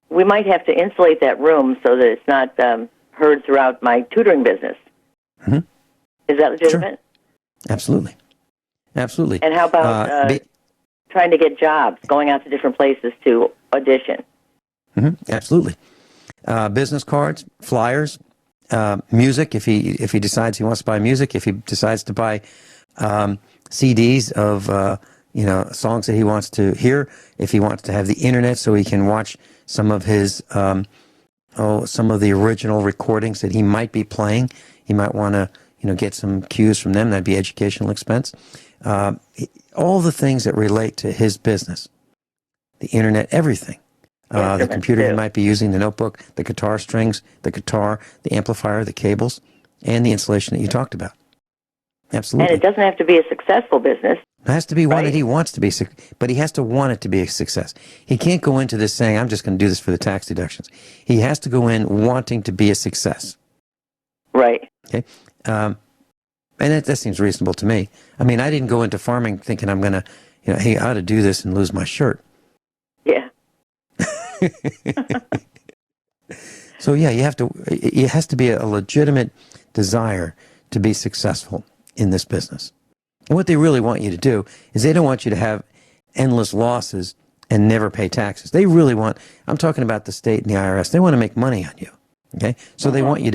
We might have to insulate that room so that it's not heard throughout my tutoring business. Is that legitimate? Sure. Absolutely. And how about trying to get jobs, going out to different places to audition? Absolutely. Business cards, flyers, music. If he decides he wants to buy music, if he decides to buy CDs of songs that he wants to hear, if he wants to have the internet so he can watch some of his, some of the original recordings that he might be playing. He might want to, get some cues from them. That'd be educational expense. All the things that relate to his business, the internet, everything. The computer he might be using, the notebook, the guitar strings, the guitar, the amplifier, the cables, and the installation that you talked about. Absolutely. And it doesn't have to be a successful business. It has to be one that he wants to be, but he has to want it to be a success. He can't go into this saying, I'm just going to do this for the tax deductions. He has to go in wanting to be a success. Right. Okay. And that seems reasonable to me. I mean, I didn't go into farming thinking I'm going to, hey, I ought to do this and lose my shirt. Yeah. So yeah, it has to be a legitimate desire to be successful in this business. And what they really want you to do is they don't want you to have endless losses and never pay taxes. They really want, I'm talking about the state and the IRS, they want to make money on you. Okay? So they want you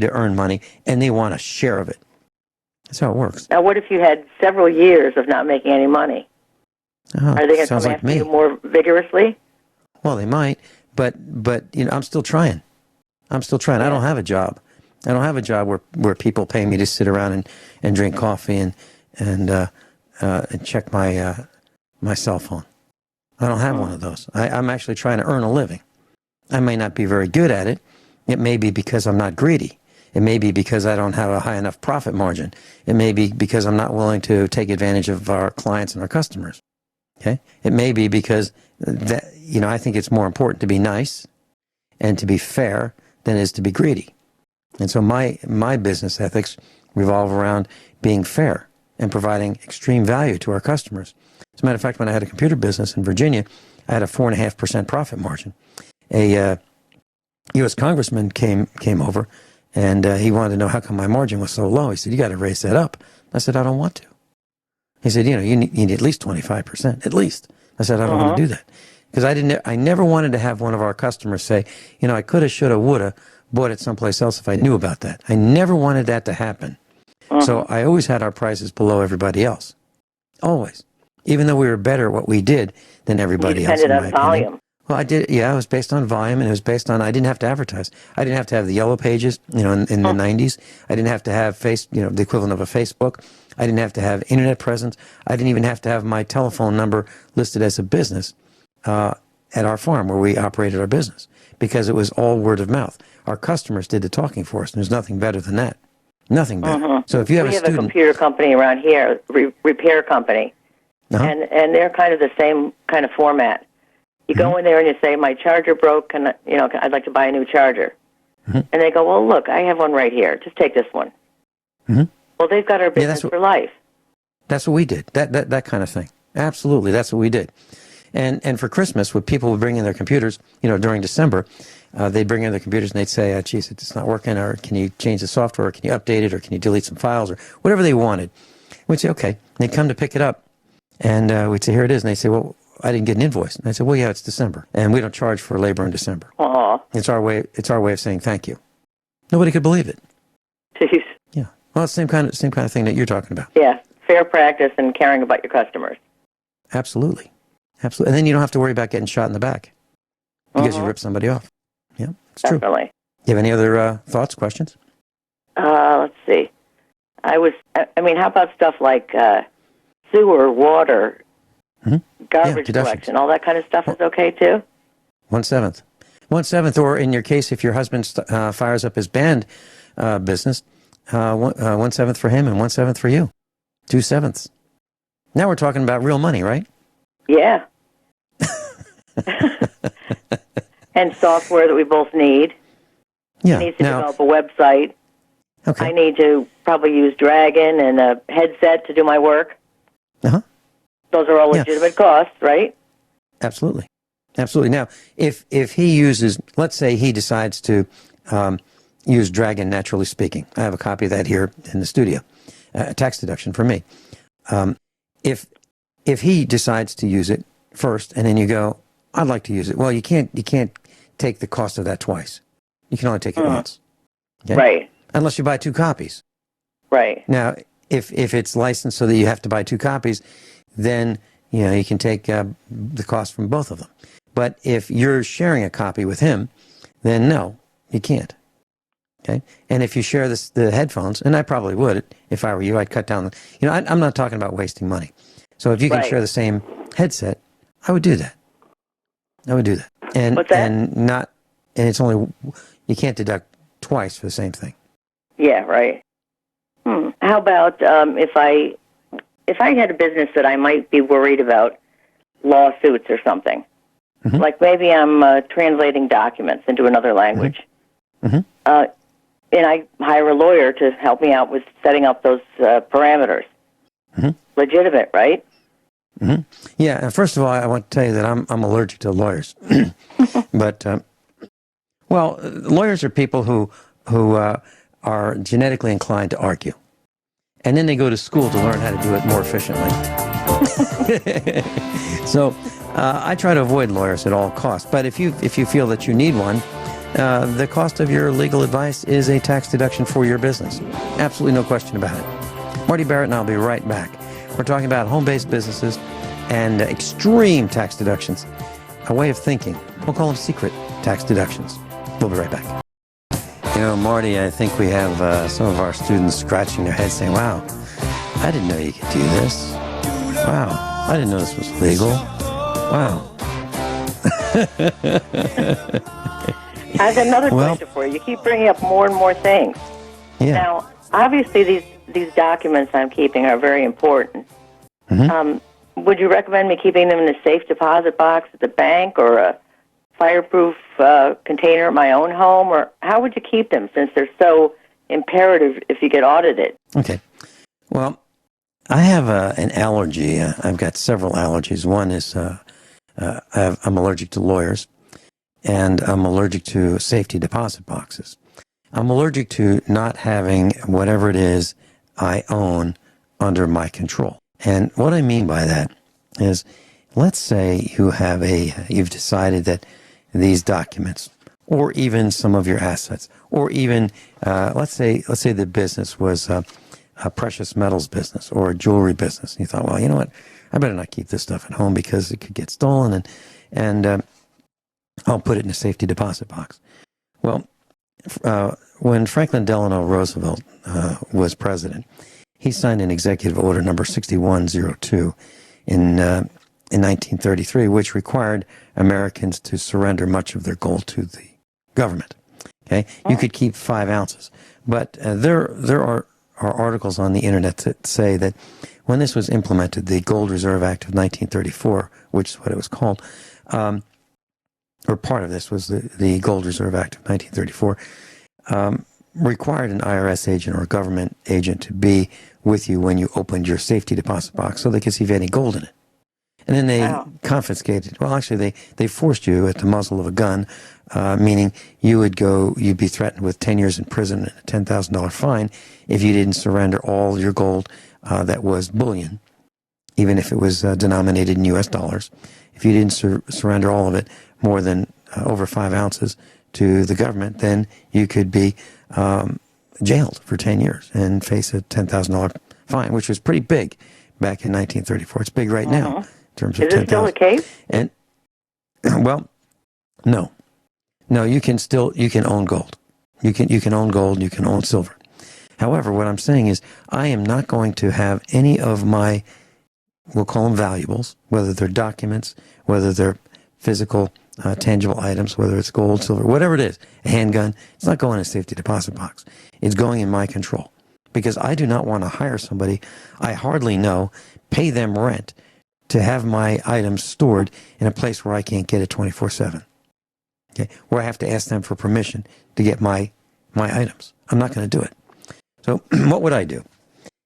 to earn money, and they want a share of it. That's how it works. Now, what if you had several years of not making any money? Are they going to come after you more vigorously? Well, they might, but I'm still trying. Yeah. I don't have a job. I don't have a job where people pay me to sit around and drink coffee and check my cell phone. I don't have one of those. I'm actually trying to earn a living. I may not be very good at it. It may be because I'm not greedy. It may be because I don't have a high enough profit margin. It may be because I'm not willing to take advantage of our clients and our customers. Okay? It may be because I think it's more important to be nice and to be fair than it is to be greedy. And so my business ethics revolve around being fair and providing extreme value to our customers. As a matter of fact, when I had a computer business in Virginia, I had a 4.5% profit margin. A U.S. congressman came over, and he wanted to know how come my margin was so low. He said, "You got to raise that up." I said, "I don't want to." He said, "You need at least 25%, at least." I said, "I don't want to do that." Because I never wanted to have one of our customers say, "I coulda, shoulda, woulda, bought it someplace else if I knew about that." I never wanted that to happen. So I always had our prices below everybody else. Always. Even though we were better at what we did than everybody else, in my opinion. Volume. Well, I did. Yeah, it was based on volume, and it was based on, I didn't have to advertise. I didn't have to have the yellow pages, in the 90s. I didn't have to have the equivalent of a Facebook. I didn't have to have internet presence. I didn't even have to have my telephone number listed as a business at our farm where we operated our business, because it was all word of mouth. Our customers did the talking for us, and there's nothing better than that. Nothing better. So if you have we have a computer company around here, repair company, and they're kind of the same kind of format. You go in there and you say, "My charger broke, and I'd like to buy a new charger." And they go, "Well, look, I have one right here. Just take this one." Well, they've got our business for life. That's what we did. That kind of thing. Absolutely, that's what we did. And for Christmas, when people would bring in their computers, during December, they'd bring in their computers and they'd say, "Geez, it's not working," or "Can you change the software, or can you update it, or can you delete some files," or whatever they wanted. We'd say, "Okay." And they'd come to pick it up, and we'd say, "Here it is." And they'd say, "Well, I didn't get an invoice." And I said, "Well, yeah, it's December, and we don't charge for labor in December." Aww. It's our way of saying thank you. Nobody could believe it. Jeez. Yeah. Well, it's the same kind of thing that you're talking about. Yeah. Fair practice and caring about your customers. Absolutely. Absolutely. And then you don't have to worry about getting shot in the back because you ripped somebody off. Yeah, it's true. Definitely. You have any other thoughts, questions? Let's see. How about stuff like sewer, water, garbage collection, all that kind of stuff is okay too? 1/7. 1/7, or in your case, if your husband fires up his band business, 1/7 for him and 1/7 for you. 2/7. Now we're talking about real money, right? Yeah. And software that we both need. Yeah. He needs to develop a website. Okay. I need to probably use Dragon and a headset to do my work. Those are all legitimate costs, right? Absolutely. Absolutely. Now, if he uses, let's say he decides to use Dragon, naturally speaking. I have a copy of that here in the studio. A tax deduction for me. If he decides to use it first, and then you go, "I'd like to use it." Well, you can't take the cost of that twice. You can only take it once. Okay? Right. Unless you buy 2 copies. Right. Now, if it's licensed so that you have to buy 2 copies, then you can take the cost from both of them. But if you're sharing a copy with him, then no, you can't. Okay, and if you share the headphones, and I probably would if I were you, I'd cut down. I'm not talking about wasting money. So if you can share the same headset, I would do that. And what's that? and it's only, you can't deduct twice for the same thing. Yeah, right. How about if I had a business that I might be worried about lawsuits or something? Mm-hmm. Like maybe I'm translating documents into another language. Mm-hmm. And I hire a lawyer to help me out with setting up those parameters. Mm-hmm. Legitimate, right? Mm-hmm. Yeah, and first of all, I want to tell you that I'm allergic to lawyers. But, lawyers are people who are genetically inclined to argue. And then they go to school to learn how to do it more efficiently. So I try to avoid lawyers at all costs. But if you feel that you need one, the cost of your legal advice is a tax deduction for your business. Absolutely no question about it. Marty Barrett and I'll be right back. We're talking about home-based businesses and extreme tax deductions, a way of thinking. We'll call them secret tax deductions. We'll be right back. Marty, I think we have some of our students scratching their heads saying, wow, I didn't know you could do this. Wow, I didn't know this was legal. Wow. I have another question for you. You keep bringing up more and more things. Yeah. Now, obviously, these documents I'm keeping are very important. Mm-hmm. Would you recommend me keeping them in a safe deposit box at the bank or a fireproof container at my own home? Or how would you keep them since they're so imperative if you get audited? Okay. Well, I have an allergy. I've got several allergies. One is I'm allergic to lawyers, and I'm allergic to safety deposit boxes. I'm allergic to not having whatever it is I own under my control. And what I mean by that is, let's say you've decided that these documents, or even some of your assets, or even let's say the business was a precious metals business or a jewelry business, and you thought, well, you know what, I better not keep this stuff at home because it could get stolen, and I'll put it in a safety deposit box. Well, when Franklin Delano Roosevelt was president, he signed an executive order number 6102 in 1933, which required Americans to surrender much of their gold to the government. Okay, you could keep 5 ounces, but there are articles on the internet that say that when this was implemented, the Gold Reserve Act of 1934, which is what it was called, or part of this was the Gold Reserve Act of 1934, required an IRS agent or a government agent to be with you when you opened your safety deposit box so they could see if you had any gold in it. And then they confiscated. Well, actually, they forced you at the muzzle of a gun, meaning you'd be threatened with 10 years in prison and a $10,000 fine if you didn't surrender all your gold that was bullion, even if it was denominated in U.S. dollars. If you didn't surrender all of it, more than over 5 ounces, to the government, then you could be jailed for 10 years and face a $10,000 fine, which was pretty big back in 1934. It's big right now in terms of $10,000. Is it still the case? And well, no, you can own gold. You can own gold. You can own silver. However, what I'm saying is, I am not going to have any of my, we'll call them valuables, whether they're documents, whether they're physical, tangible items, whether it's gold, silver, whatever it is, a handgun, it's not going in a safety deposit box. It's going in my control, because I do not want to hire somebody I hardly know, pay them rent to have my items stored in a place where I can't get it 24/7. Okay, where I have to ask them for permission to get my items. I'm not going to do it. So what would I do?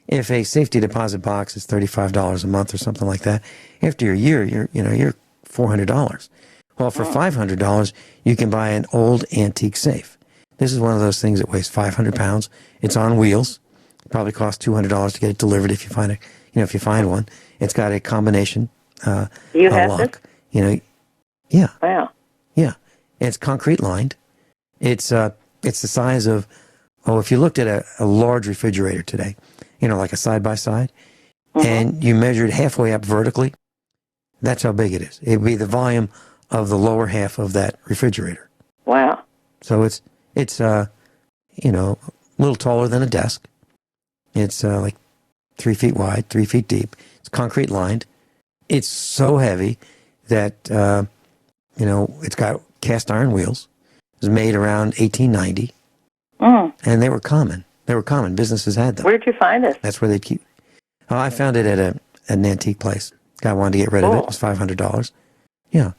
If a safety deposit box is $35 a month or something like that, after a year, you're $400. Well, for $500, you can buy an old antique safe. This is one of those things that weighs 500 pounds. It's on wheels. It probably costs $200 to get it delivered if you find it. If you find one, it's got a combination you have lock. This? Yeah. Wow. Yeah, it's concrete lined. It's the size of, if you looked at a large refrigerator today, like a side by side, and you measure it halfway up vertically, that's how big it is. It would be the volume of the lower half of that refrigerator. Wow. So it's a little taller than a desk. It's like 3 feet wide, 3 feet deep. It's concrete lined. It's so heavy that, it's got cast iron wheels. It was made around 1890. And they were common. Businesses had them. Where did you find this? That's where they'd keep. Oh, I found it at an antique place. Guy wanted to get rid of it. It was $500. Yeah.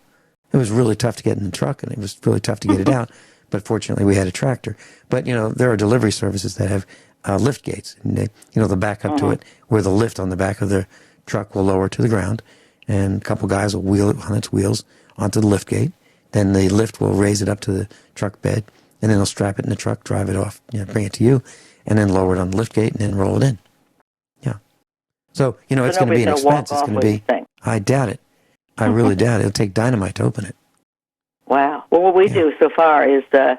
It was really tough to get in the truck, and it was really tough to get it out. But fortunately, we had a tractor. But, there are delivery services that have lift gates. And they'll back up to it where the lift on the back of the truck will lower to the ground. And a couple guys will wheel it on its wheels onto the lift gate. Then the lift will raise it up to the truck bed. And then they'll strap it in the truck, drive it off, bring it to you, and then lower it on the lift gate and then roll it in. Yeah. So, it's going to be an expense. It's going to be, I doubt it. I really doubt it. It'll take dynamite to open it. Wow. Well, what we do so far is a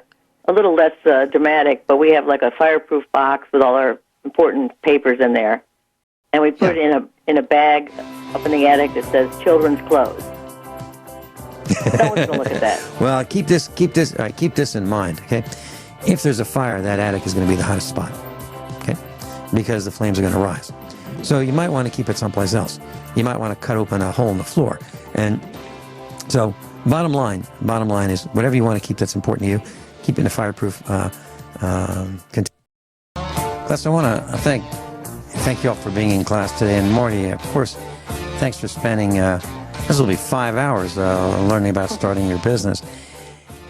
little less dramatic, but we have like a fireproof box with all our important papers in there, and we put it in a bag up in the attic that says children's clothes. No one's going to look at that. Well, keep this in mind, okay? If there's a fire, that attic is going to be the hottest spot, okay? Because the flames are going to rise. So you might want to keep it someplace else. You might want to cut open a hole in the floor. And so bottom line is whatever you want to keep that's important to you, keep it in a fireproof container. Plus, I want to thank you all for being in class today. And Marty, of course, thanks for spending, this will be 5 hours learning about starting your business.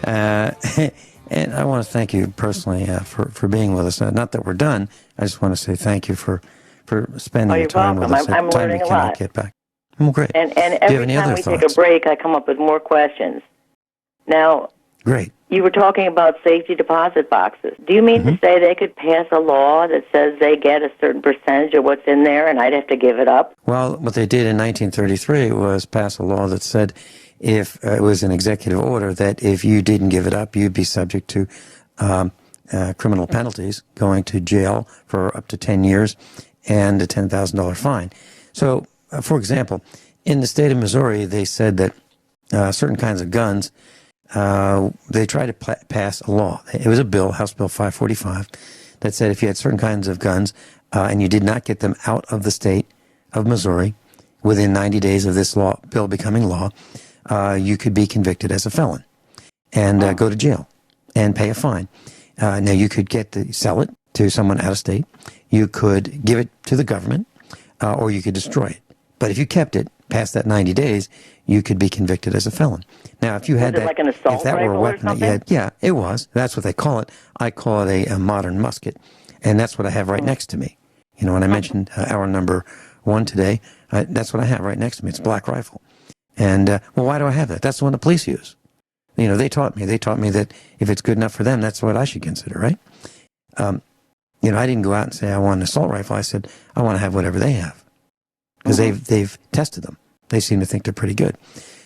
And I want to thank you personally for being with us. Not that we're done. I just want to say thank you for spending the time with us. I'm time learning you a cannot lot. Get back. Oh, great. And every time we take a break, I come up with more questions. Now, great. You were talking about safety deposit boxes. Do you mean to say they could pass a law that says they get a certain percentage of what's in there and I'd have to give it up? Well, what they did in 1933 was pass a law that said if it was an executive order that if you didn't give it up, you'd be subject to criminal penalties, going to jail for up to 10 years and a $10,000 fine. So, for example, in the state of Missouri, they said that certain kinds of guns, they tried to pass a law. It was a bill, House Bill 545, that said if you had certain kinds of guns and you did not get them out of the state of Missouri within 90 days of this bill becoming law, you could be convicted as a felon and go to jail and pay a fine. Now, you could sell it to someone out of state. You could give it to the government, or you could destroy it. But if you kept it past that 90 days, you could be convicted as a felon. Now, if you had that, like an assault if that were a weapon that you had, yeah, it was. That's what they call it. I call it a modern musket, and that's what I have right next to me. When I mentioned hour number 1 today, that's what I have right next to me. It's a black rifle. And well, why do I have that? That's the one the police use. They taught me that if it's good enough for them, that's what I should consider, right? I didn't go out and say I want an assault rifle. I said I want to have whatever they have because they've tested them. They seem to think they're pretty good.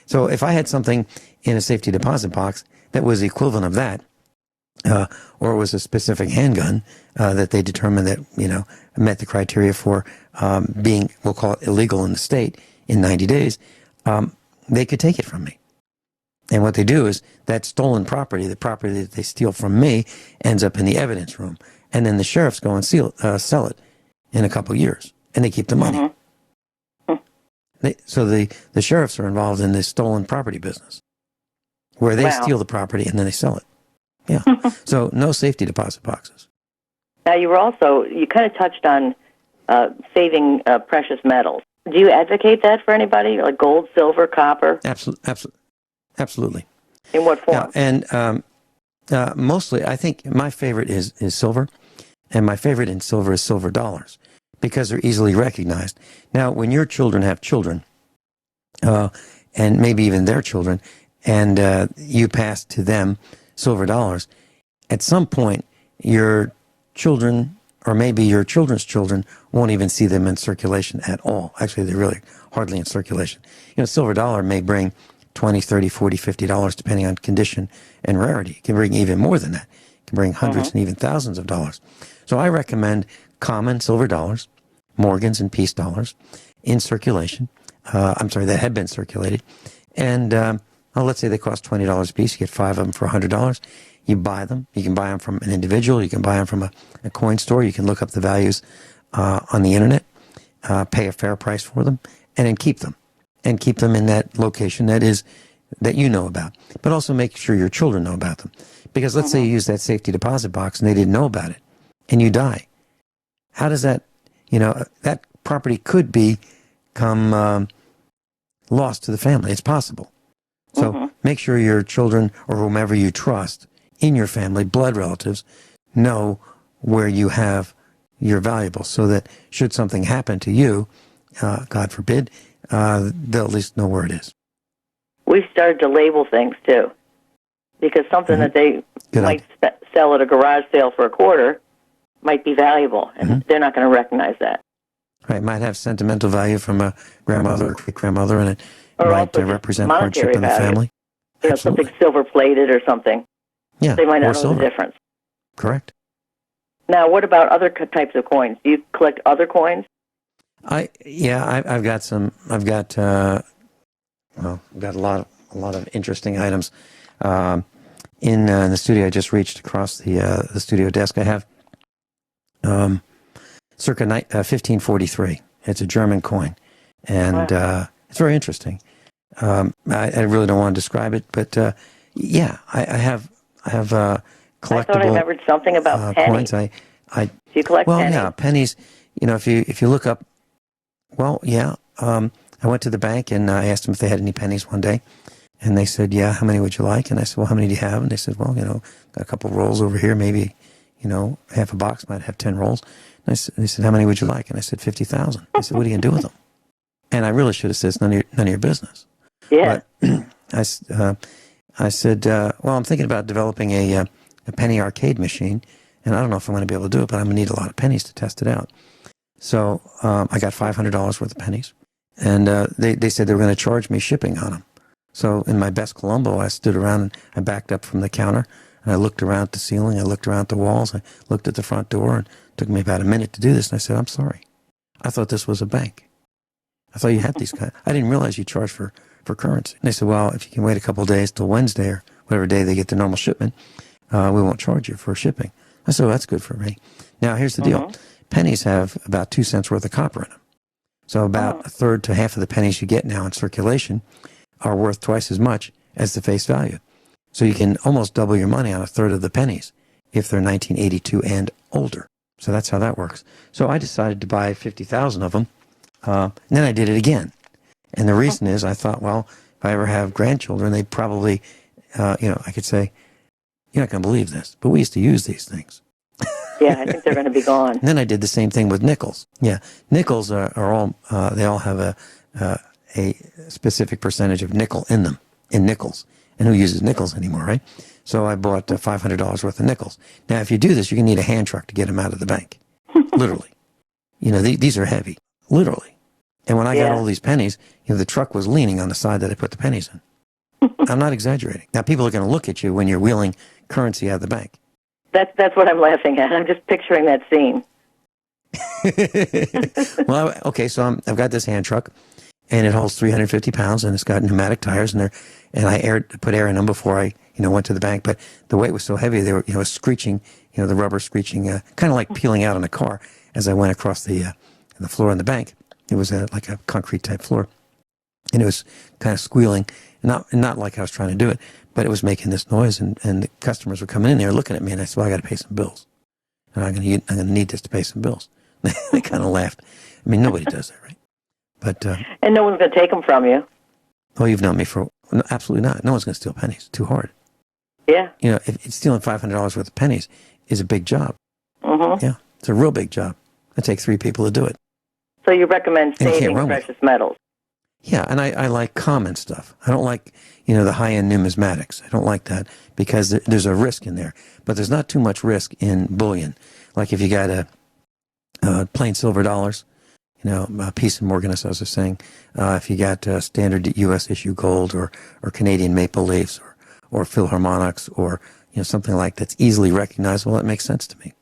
So if I had something in a safety deposit box that was the equivalent of that, or it was a specific handgun that they determined that met the criteria for being, we'll call it illegal in the state in 90 days, they could take it from me. And what they do is that stolen property, the property that they steal from me, ends up in the evidence room. And then the sheriffs go and sell it in a couple of years. And they keep the money. So the sheriffs are involved in this stolen property business, where they steal the property and then they sell it. Yeah. So no safety deposit boxes. Now, you kind of touched on saving precious metals. Do you advocate that for anybody, like gold, silver, copper? Absolutely. In what form? Yeah, and mostly, I think my favorite is silver, and my favorite in silver is silver dollars, because they're easily recognized. Now, when your children have children, and maybe even their children, and you pass to them silver dollars, at some point, your children, or maybe your children's children, won't even see them in circulation at all. Actually, they're really hardly in circulation. Silver dollar may bring $20, $30, $40, $50, depending on condition and rarity. It can bring even more than that. It can bring hundreds and even thousands of dollars. So I recommend common silver dollars, Morgans and peace dollars in circulation. That had been circulated. And let's say they cost $20 a piece. You get 5 of them for $100. You buy them. You can buy them from an individual. You can buy them from a coin store. You can look up the values on the internet, pay a fair price for them, and then keep them. And keep them in that location that you know about. But also make sure your children know about them. Because let's say you use that safety deposit box and they didn't know about it, and you die. How does that, that property could become lost to the family. It's possible. So make sure your children or whomever you trust in your family, blood relatives, know where you have your valuables so that should something happen to you, God forbid, they'll at least know where it is. We've started to label things, too, because something that they might sell at a garage sale for $25 might be valuable, and they're not going to recognize that. Right, might have sentimental value from a grandmother or great-grandmother, and it or might represent hardship in the family. Something silver-plated or something. Yeah, they might not know silver. the difference. Correct. Now, what about other types of coins? Do you collect other coins? I've got some. I've got a lot of interesting items. In the studio, I just reached across the studio desk. I have circa 1543. It's a German coin, and it's very interesting. I really don't want to describe it, but I have collectible. I thought I remembered something about pennies. Coins. Do you collect pennies? Well, yeah, pennies. If you look up, I went to the bank and I asked them if they had any pennies one day, and they said, "Yeah, how many would you like?" And I said, "Well, how many do you have?" And they said, "Well, got a couple rolls over here, maybe, half a box might have 10 rolls." And they said, "How many would you like?" And I said, 50,000. They said, "What are you gonna do with them?" And I really should have said, "It's none of your business." Yeah. But I said, "Well, I'm thinking about developing a penny arcade machine, and I don't know if I'm going to be able to do it, but I'm going to need a lot of pennies to test it out." So I got $500 worth of pennies, and they said they were going to charge me shipping on them. So in my best Columbo, I stood around and I backed up from the counter, and I looked around the ceiling, I looked around the walls, I looked at the front door, and it took me about a minute to do this. And I said, "I'm sorry. I thought this was a bank. I thought you had these kind. I didn't realize you charged for currency." And they said, "Well, if you can wait a couple of days till Wednesday or whatever day they get the normal shipment, we won't charge you for shipping." I said, "Well, that's good for me." Now, here's the deal. Pennies have about 2 cents worth of copper in them. So about a third to half of the pennies you get now in circulation are worth twice as much as the face value. So you can almost double your money on a third of the pennies if they're 1982 and older. So that's how that works. So I decided to buy 50,000 of them, and then I did it again. And the reason is I thought, well, if I ever have grandchildren, they probably, I could say, "You're not going to believe this, but we used to use these things." Yeah, I think they're going to be gone. And then I did the same thing with nickels. Yeah, nickels are all, they all have a specific percentage of nickel in them, in nickels. And who uses nickels anymore, right? So I bought $500 worth of nickels. Now, if you do this, you're going to need a hand truck to get them out of the bank. Literally. These are heavy. Literally. And when I got all these pennies, the truck was leaning on the side that I put the pennies in. I'm not exaggerating. Now, people are going to look at you when you're wheeling currency out of the bank. That's what I'm laughing at. I'm just picturing that scene. Well, okay, so I've got this hand truck, and it holds 350 pounds, and it's got pneumatic tires, and I put air in them before I went to the bank. But the weight was so heavy, they were screeching, the rubber screeching, kind of like peeling out on a car as I went across the floor in the bank. It was like a concrete type floor, and it was kind of squealing, not like I was trying to do it, but it was making this noise, and the customers were coming in there looking at me, and I said, "Well, I got to pay some bills, and I'm going to need this to pay some bills." They kind of laughed. I mean, nobody does that, right? But and no one's going to take them from you. Oh, you've known me for no, absolutely not. No one's going to steal pennies. It's too hard. Yeah. If stealing $500 worth of pennies is a big job. Yeah, it's a real big job. It takes 3 people to do it. So you recommend saving precious metals? Yeah, and I like common stuff. I don't like, the high-end numismatics. I don't like that because there's a risk in there. But there's not too much risk in bullion. Like if you got a plain silver dollars, Peace and Morgan, as I was saying, if you got standard U.S. issue gold or Canadian maple leafs or Philharmonics or, something like that's easily recognizable, that makes sense to me.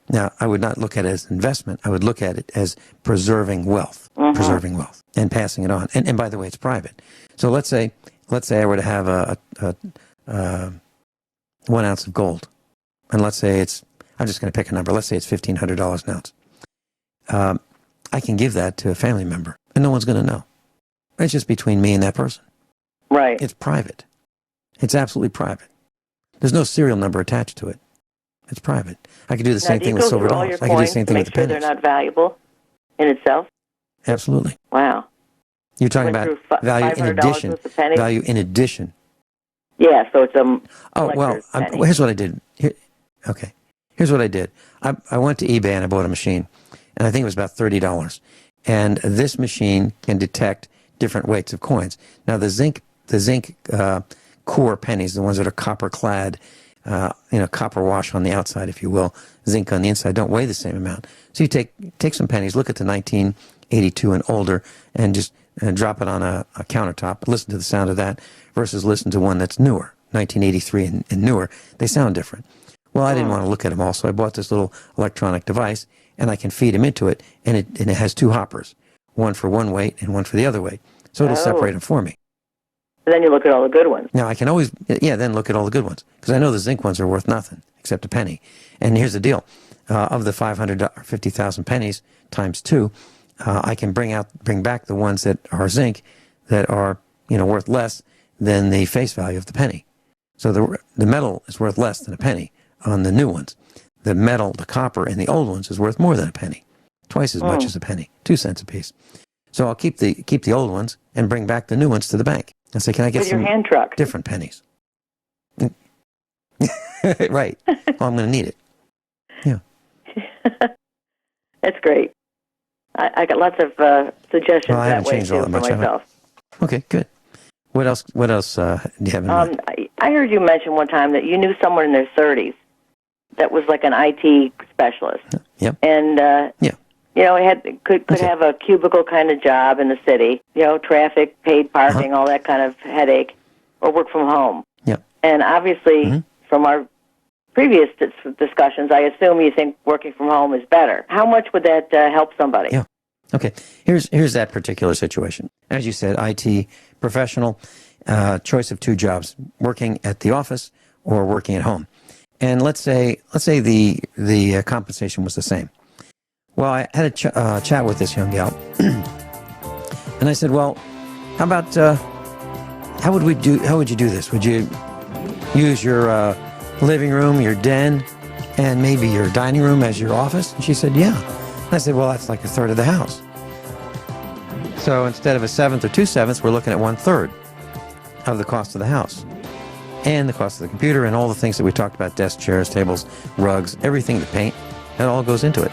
Now, I would not look at it as investment. I would look at it as preserving wealth, preserving wealth, and passing it on. And by the way, it's private. So let's say I were to have a 1 ounce of gold, and let's say I'm just going to pick a number. Let's say it's $1,500 an ounce. I can give that to a family member, and no one's going to know. It's just between me and that person. Right. It's private. It's absolutely private. There's no serial number attached to it. It's private. I could do the same thing with silver dollars. I could do the same thing with the pennies. They're not valuable in itself? Absolutely. Wow. You're talking about value in addition. Value in addition. Yeah, so it's a... Oh, well, here's what I did. Here's what I did. I went to eBay and I bought a machine, and I think it was about $30. And this machine can detect different weights of coins. Now, the zinc core pennies, the ones that are copper clad, copper wash on the outside, if you will, zinc on the inside, don't weigh the same amount. So you take some pennies, look at the 1982 and older, and just drop it on a countertop, listen to the sound of that, versus listen to one that's newer, 1983 and newer. They sound different. Well, I didn't want to look at them all, so I bought this little electronic device, and I can feed them into it, and it has two hoppers, one for one weight and one for the other weight. So it'll separate them for me. Then you look at all the good ones. Now, I can always, then look at all the good ones, because I know the zinc ones are worth nothing, except a penny. And here's the deal. Of the 50,000 pennies times 2, I can bring back the ones that are zinc that are, worth less than the face value of the penny. So the metal is worth less than a penny on the new ones. The metal, the copper, and the old ones is worth more than a penny, twice as much as a penny, 2 cents a piece. So I'll keep the old ones and bring back the new ones to the bank and say, can I get with some your hand truck? Different pennies? Right. Well, I'm going to need it. Yeah. That's great. I got lots of suggestions well, I haven't that way changed all that much, for myself. Okay, good. What else do you have in mind? I heard you mention one time that you knew someone in their 30s that was like an IT specialist. Yep. And could have a cubicle kind of job in the city, traffic, paid parking, all that kind of headache, or work from home. Yep. And obviously, from our previous discussions, I assume you think working from home is better. How much would that help somebody? Yeah. Okay. Here's that particular situation. As you said, IT professional, choice of 2 jobs: working at the office or working at home. And let's say the compensation was the same. Well, I had a chat with this young gal, and I said, "Well, how about how would you do this? Would you use your living room, your den, and maybe your dining room as your office?" And she said, "Yeah." And I said, "Well, that's like a third of the house. So instead of a seventh or 2/7, we're looking at 1/3 of the cost of the house, and the cost of the computer, and all the things that we talked about: desk, chairs, tables, rugs, everything, the paint, that all goes into it."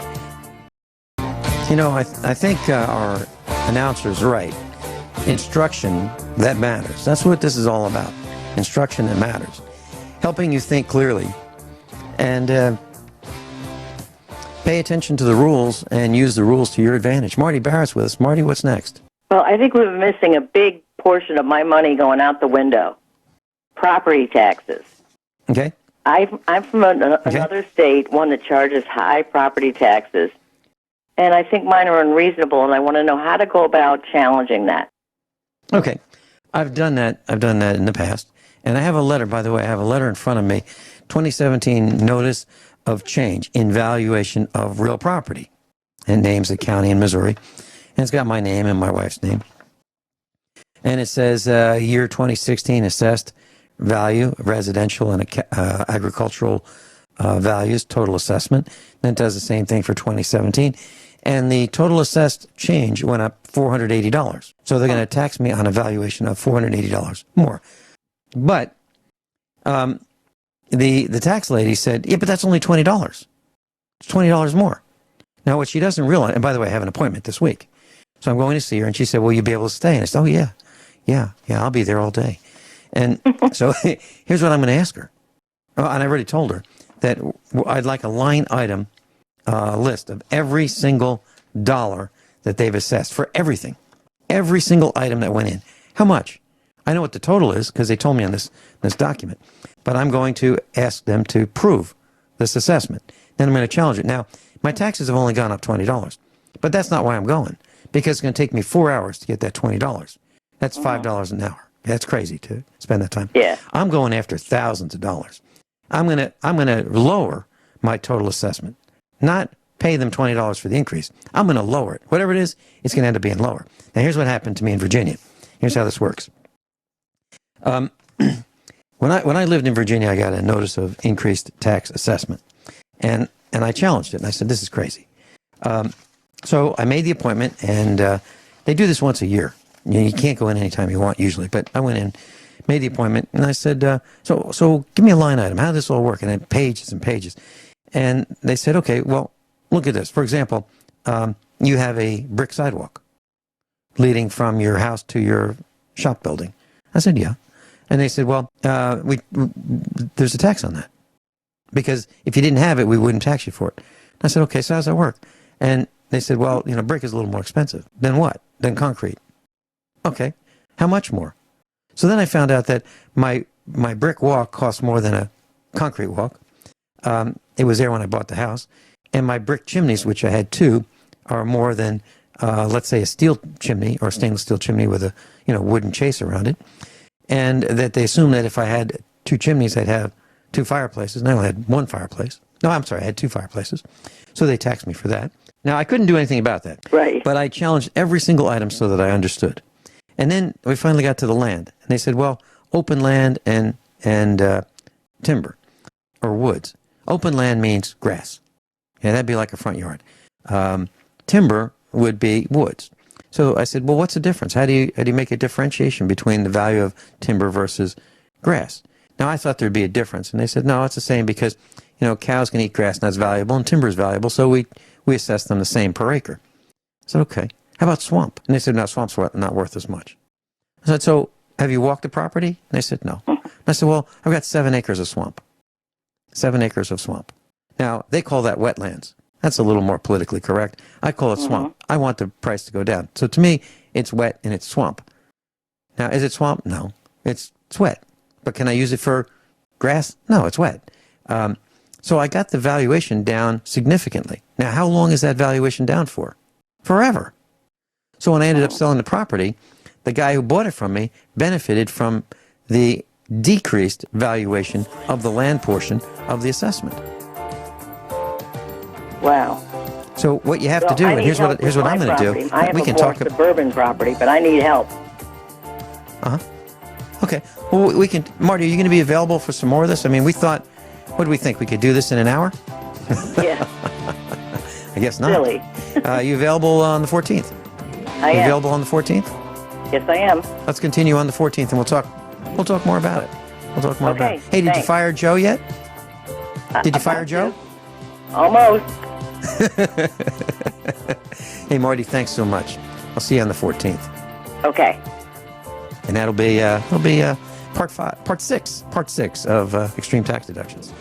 I think our announcer's right. Instruction, that matters. That's what this is all about. Instruction that matters. Helping you think clearly. And pay attention to the rules and use the rules to your advantage. Marty Barrett's with us. Marty, what's next? Well, I think we've been missing a big portion of my money going out the window. Property taxes. Okay. I'm from another state, one that charges high property taxes. And I think mine are unreasonable, and I want to know how to go about challenging that. Okay. I've done that in the past. And I have a letter, by the way, I have a letter in front of me, 2017 Notice of Change in Valuation of Real Property. And names the county in Missouri. And it's got my name and my wife's name. And it says year 2016 assessed value of residential and agricultural values, total assessment. Then it does the same thing for 2017. And the total assessed change went up $480. So they're going to tax me on a valuation of $480 more. But the tax lady said, yeah, but that's only $20. It's $20 more. Now, what she doesn't realize, and by the way, I have an appointment this week. So I'm going to see her, and she said, will you be able to stay? And I said, oh, yeah, I'll be there all day. And so here's what I'm going to ask her. Oh, and I already told her that I'd like a line item list of every single dollar that they've assessed for everything. Every single item that went in. How much? I know what the total is because they told me on this document. But I'm going to ask them to prove this assessment. then I'm going to challenge it. Now, my taxes have only gone up $20, but that's not why I'm going, because it's going to take me 4 hours to get that $20. That's $5 an hour. That's crazy to spend that time. Yeah. I'm going after thousands of dollars. I'm going to lower my total assessment, not pay them $20 for the increase. I'm going to lower it. Whatever it is, it's going to end up being lower. Now, here's what happened to me in Virginia. Here's how this works. When I lived in Virginia, I got a notice of increased tax assessment, and I challenged it. And I said, "This is crazy." So I made the appointment, and they do this once a year. You can't go in anytime you want usually, but I went in, made the appointment, and I said, "So give me a line item. How does this all work?" And then pages and pages, and they said, "Okay, well, look at this. For example, you have a brick sidewalk leading from your house to your shop building." I said, "Yeah." And they said, "Well, there's a tax on that, because if you didn't have it, we wouldn't tax you for it." I said, "Okay, so how does that work?" And they said, "Well, brick is a little more expensive." "Than what?" "Than concrete." "Okay, how much more?" So then I found out that my brick walk costs more than a concrete walk. It was there when I bought the house. And my brick chimneys, which I had two, are more than, let's say, a steel chimney or a stainless steel chimney with a wooden chase around it. And that they assumed that if I had two chimneys, I'd have two fireplaces. And I only had one fireplace. No, I'm sorry, I had two fireplaces. So they taxed me for that. Now, I couldn't do anything about that. Right. But I challenged every single item so that I understood. And then we finally got to the land. And they said, well, open land and timber or woods. Open land means grass. Yeah, that'd be like a front yard. Timber would be woods. So I said, well, what's the difference? How do you make a differentiation between the value of timber versus grass? Now, I thought there'd be a difference. And they said, no, it's the same because, cows can eat grass and that's valuable and timber is valuable. So we assess them the same per acre. I said, okay. How about swamp? And they said, no, swamp's not worth as much. I said, so have you walked the property? And they said, no. And I said, well, I've got 7 acres of swamp. 7 acres of swamp. Now, they call that wetlands. That's a little more politically correct. I call it swamp. I want the price to go down. So to me, it's wet and it's swamp. Now, is it swamp? No. It's wet. But can I use it for grass? No, it's wet. So I got the valuation down significantly. Now, how long is that valuation down for? Forever. So when I ended up selling the property, the guy who bought it from me benefited from the decreased valuation of the land portion of the assessment. Wow. So what you have to do, and here's what I'm going to do. I have a more suburban property, but I need help. Okay. Well, we can. Marty, are you going to be available for some more of this? I mean, we thought, what do we think? We could do this in an hour? Yeah. I guess not. Really? Are you available on the 14th? I am. Available on the 14th? Yes, I am. Let's continue on the 14th, and we'll talk more about it. We'll talk more about it. Hey, did you fire Joe yet? Did you fire Joe? Almost. Hey, Marty, thanks so much. I'll see you on the 14th. Okay. And that'll be part 6 of Extreme Tax Deductions.